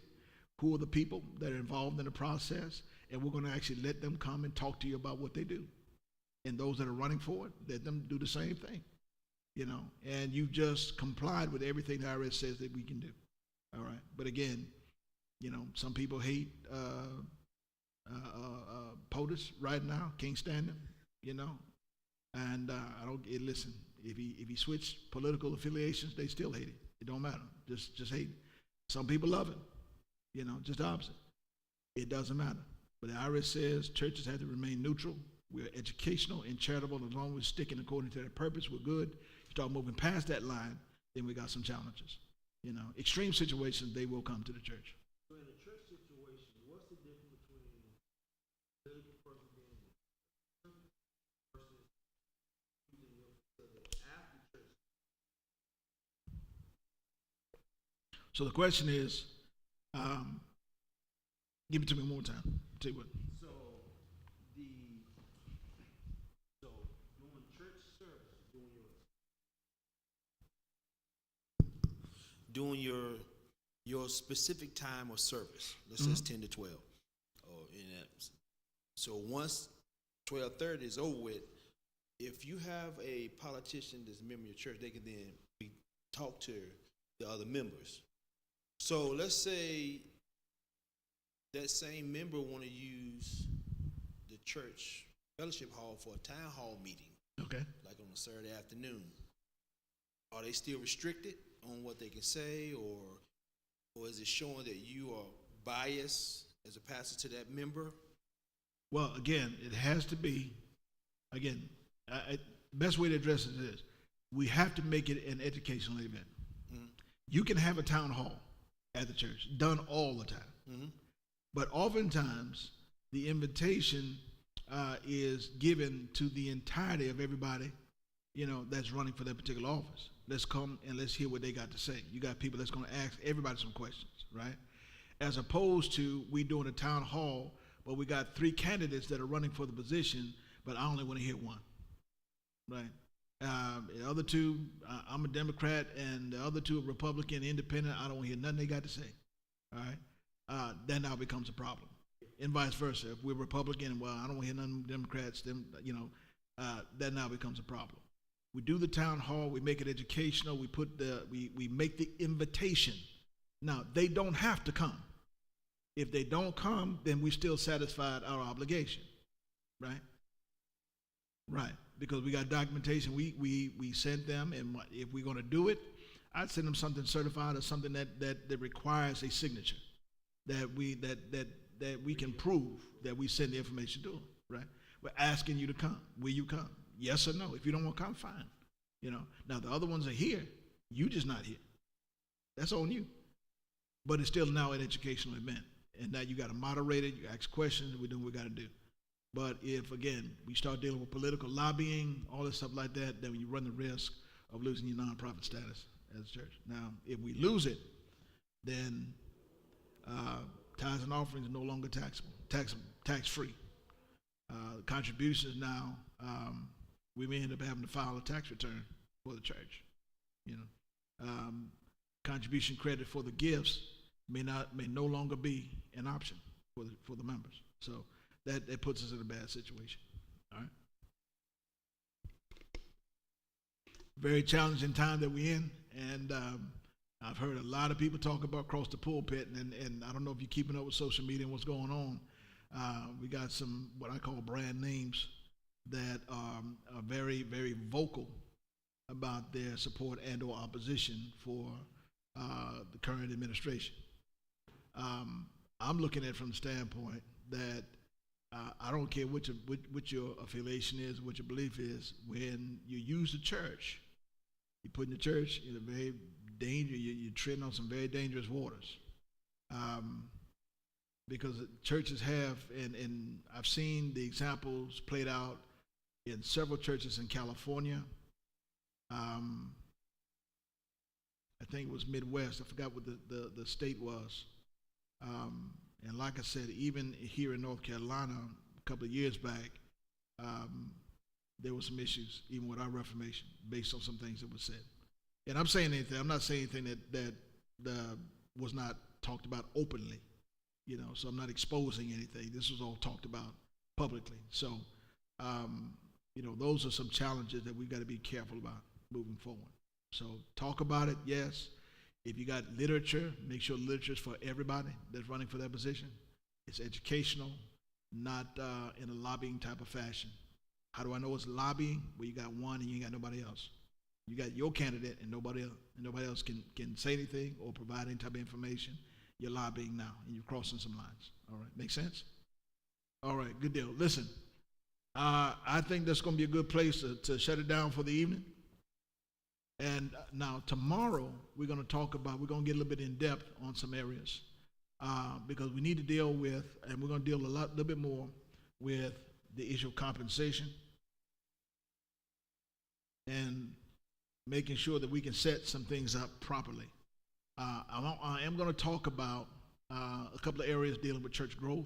A: who are the people that are involved in the process, and we're going to actually let them come and talk to you about what they do. And those that are running for it, let them do the same thing. You know, and you've just complied with everything the IRS says that we can do. All right, but again, you know, some people hate POTUS right now. Can't stand him, you know. And I don't listen. If he switched political affiliations, they still hate it. It don't matter. Just hate it. Some people love it, you know. Just the opposite. It doesn't matter. But the IRS says churches have to remain neutral. We're educational and charitable. As long as we're sticking according to their purpose, we're good. You start moving past that line, then we got some challenges. You know, extreme situations, they will come to the church.
E: So in a church situation, what's the difference between the person being in the church versus using your facility after church?
A: So the question is, give it to me one more time. Tell you what.
E: So doing church service, doing your specific time of service. Let's say it's 10 to 12. Or in that. So once 12:30 is over with, if you have a politician that's a member of your church, they can then talk to the other members. So let's say that same member want to use the church fellowship hall for a town hall meeting.
A: Okay.
E: Like on a Saturday afternoon. Are they still restricted on what they can say, or is it showing that you are biased as a pastor to that member?
A: Well, again, it has to be, again, the best way to address it is we have to make it an educational event. Mm-hmm. You can have a town hall at the church, done all the time. Mm-hmm. But oftentimes, the invitation is given to the entirety of everybody, that's running for that particular office. Let's come and let's hear what they got to say. You got people that's going to ask everybody some questions, right? As opposed to we doing a town hall, but we got 3 candidates that are running for the position, but I only want to hear one, right? The other 2, I'm a Democrat, and the other 2 are Republican, independent. I don't want to hear nothing they got to say, all right? That now becomes a problem. And vice versa. If we're Republican, well, I don't want to hear none of Democrats, that now becomes a problem. We do the town hall, we make it educational, we make the invitation. Now, they don't have to come. If they don't come, then we still satisfied our obligation, right? Right, because we got documentation. We sent them, and if we're going to do it, I'd send them something certified or something that requires a signature, that we can prove that we send the information to them, right? We're asking you to come. Will you come? Yes or no. If you don't want to come, fine. Now the other ones are here. You just not here. That's on you. But it's still now an educational event. And now you got to moderate it. You ask questions. And we're doing what we got to do. But if, again, we start dealing with political lobbying, all this stuff like that, then you run the risk of losing your nonprofit status as a church. Now, if we lose it, then tithes and offerings are no longer taxable, tax-free. Contributions now, we may end up having to file a tax return for the church. Contribution credit for the gifts may no longer be an option for the members. So that puts us in a bad situation. All right. Very challenging time that we're in, and I've heard a lot of people talk about across the pulpit, and I don't know if you're keeping up with social media and what's going on. We got some what I call brand names that are very, very vocal about their support and or opposition for the current administration. I'm looking at it from the standpoint that I don't care what your affiliation is, what your belief is. When you use the church, you're putting the church in a very you're treading on some very dangerous waters. Because churches have, and I've seen the examples played out in several churches in California. I think it was Midwest. I forgot what the state was. And like I said, even here in North Carolina, a couple of years back, there were some issues, even with our Reformation, based on some things that were said. And I'm not saying anything that was not talked about openly, so I'm not exposing anything. This was all talked about publicly. So, those are some challenges that we've got to be careful about moving forward. So talk about it, yes. If you got literature, make sure literature is for everybody that's running for that position. It's educational, not in a lobbying type of fashion. How do I know it's lobbying? Well, you got one and you ain't got nobody else. You got your candidate and nobody else can say anything or provide any type of information. You're lobbying now and you're crossing some lines. All right, make sense? All right, good deal. Listen, I think that's going to be a good place to shut it down for the evening. And now tomorrow we're going to get a little bit in depth on some areas because we need to deal with, and we're going to deal a little bit more with the issue of compensation and making sure that we can set some things up properly. I am going to talk about a couple of areas dealing with church growth,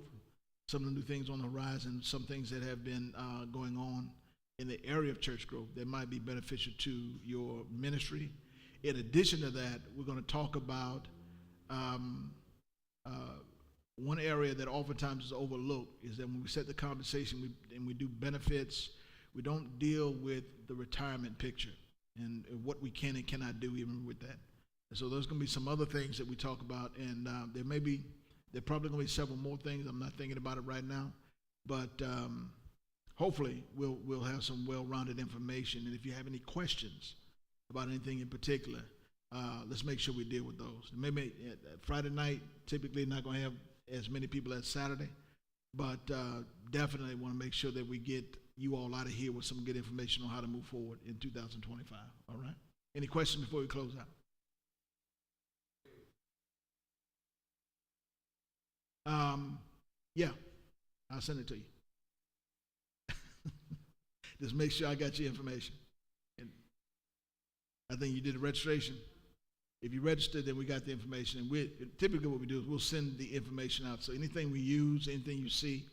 A: some of the new things on the horizon, some things that have been going on in the area of church growth that might be beneficial to your ministry. In addition to that, we're going to talk about one area that oftentimes is overlooked is that when we set the compensation and we do benefits, we don't deal with the retirement picture and what we can and cannot do even with that. And so there's going to be some other things that we talk about, and there probably going to be several more things. I'm not thinking about it right now, but hopefully we'll have some well-rounded information. And if you have any questions about anything in particular, let's make sure we deal with those. Maybe Friday night, typically not going to have as many people as Saturday, but definitely want to make sure that we get you all out of here with some good information on how to move forward in 2025. All right? Any questions before we close out? Yeah, I'll send it to you. Just make sure I got your information. And I think you did the registration. If you registered, then we got the information. And typically what we do is we'll send the information out. So anything we use, anything you see,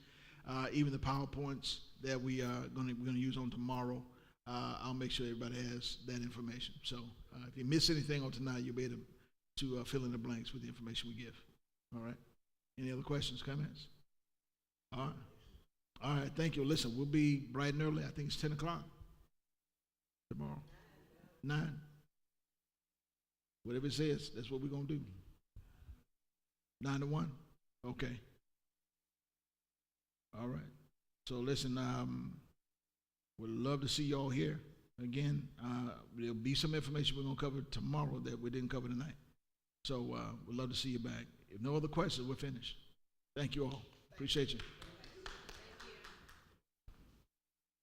A: even the PowerPoints that we're going to use on tomorrow, I'll make sure everybody has that information. So if you miss anything on tonight, you'll be able to fill in the blanks with the information we give. All right? Any other questions, comments? All right. All right, thank you. Listen, we'll be bright and early. I think it's 10 o'clock tomorrow. 9. Whatever it says, that's what we're going to do. 9 to 1? Okay. All right. So listen, we'd love to see y'all here. Again, there'll be some information we're going to cover tomorrow that we didn't cover tonight. So we'd love to see you back. If no other questions, we're finished. Thank you all. Appreciate you.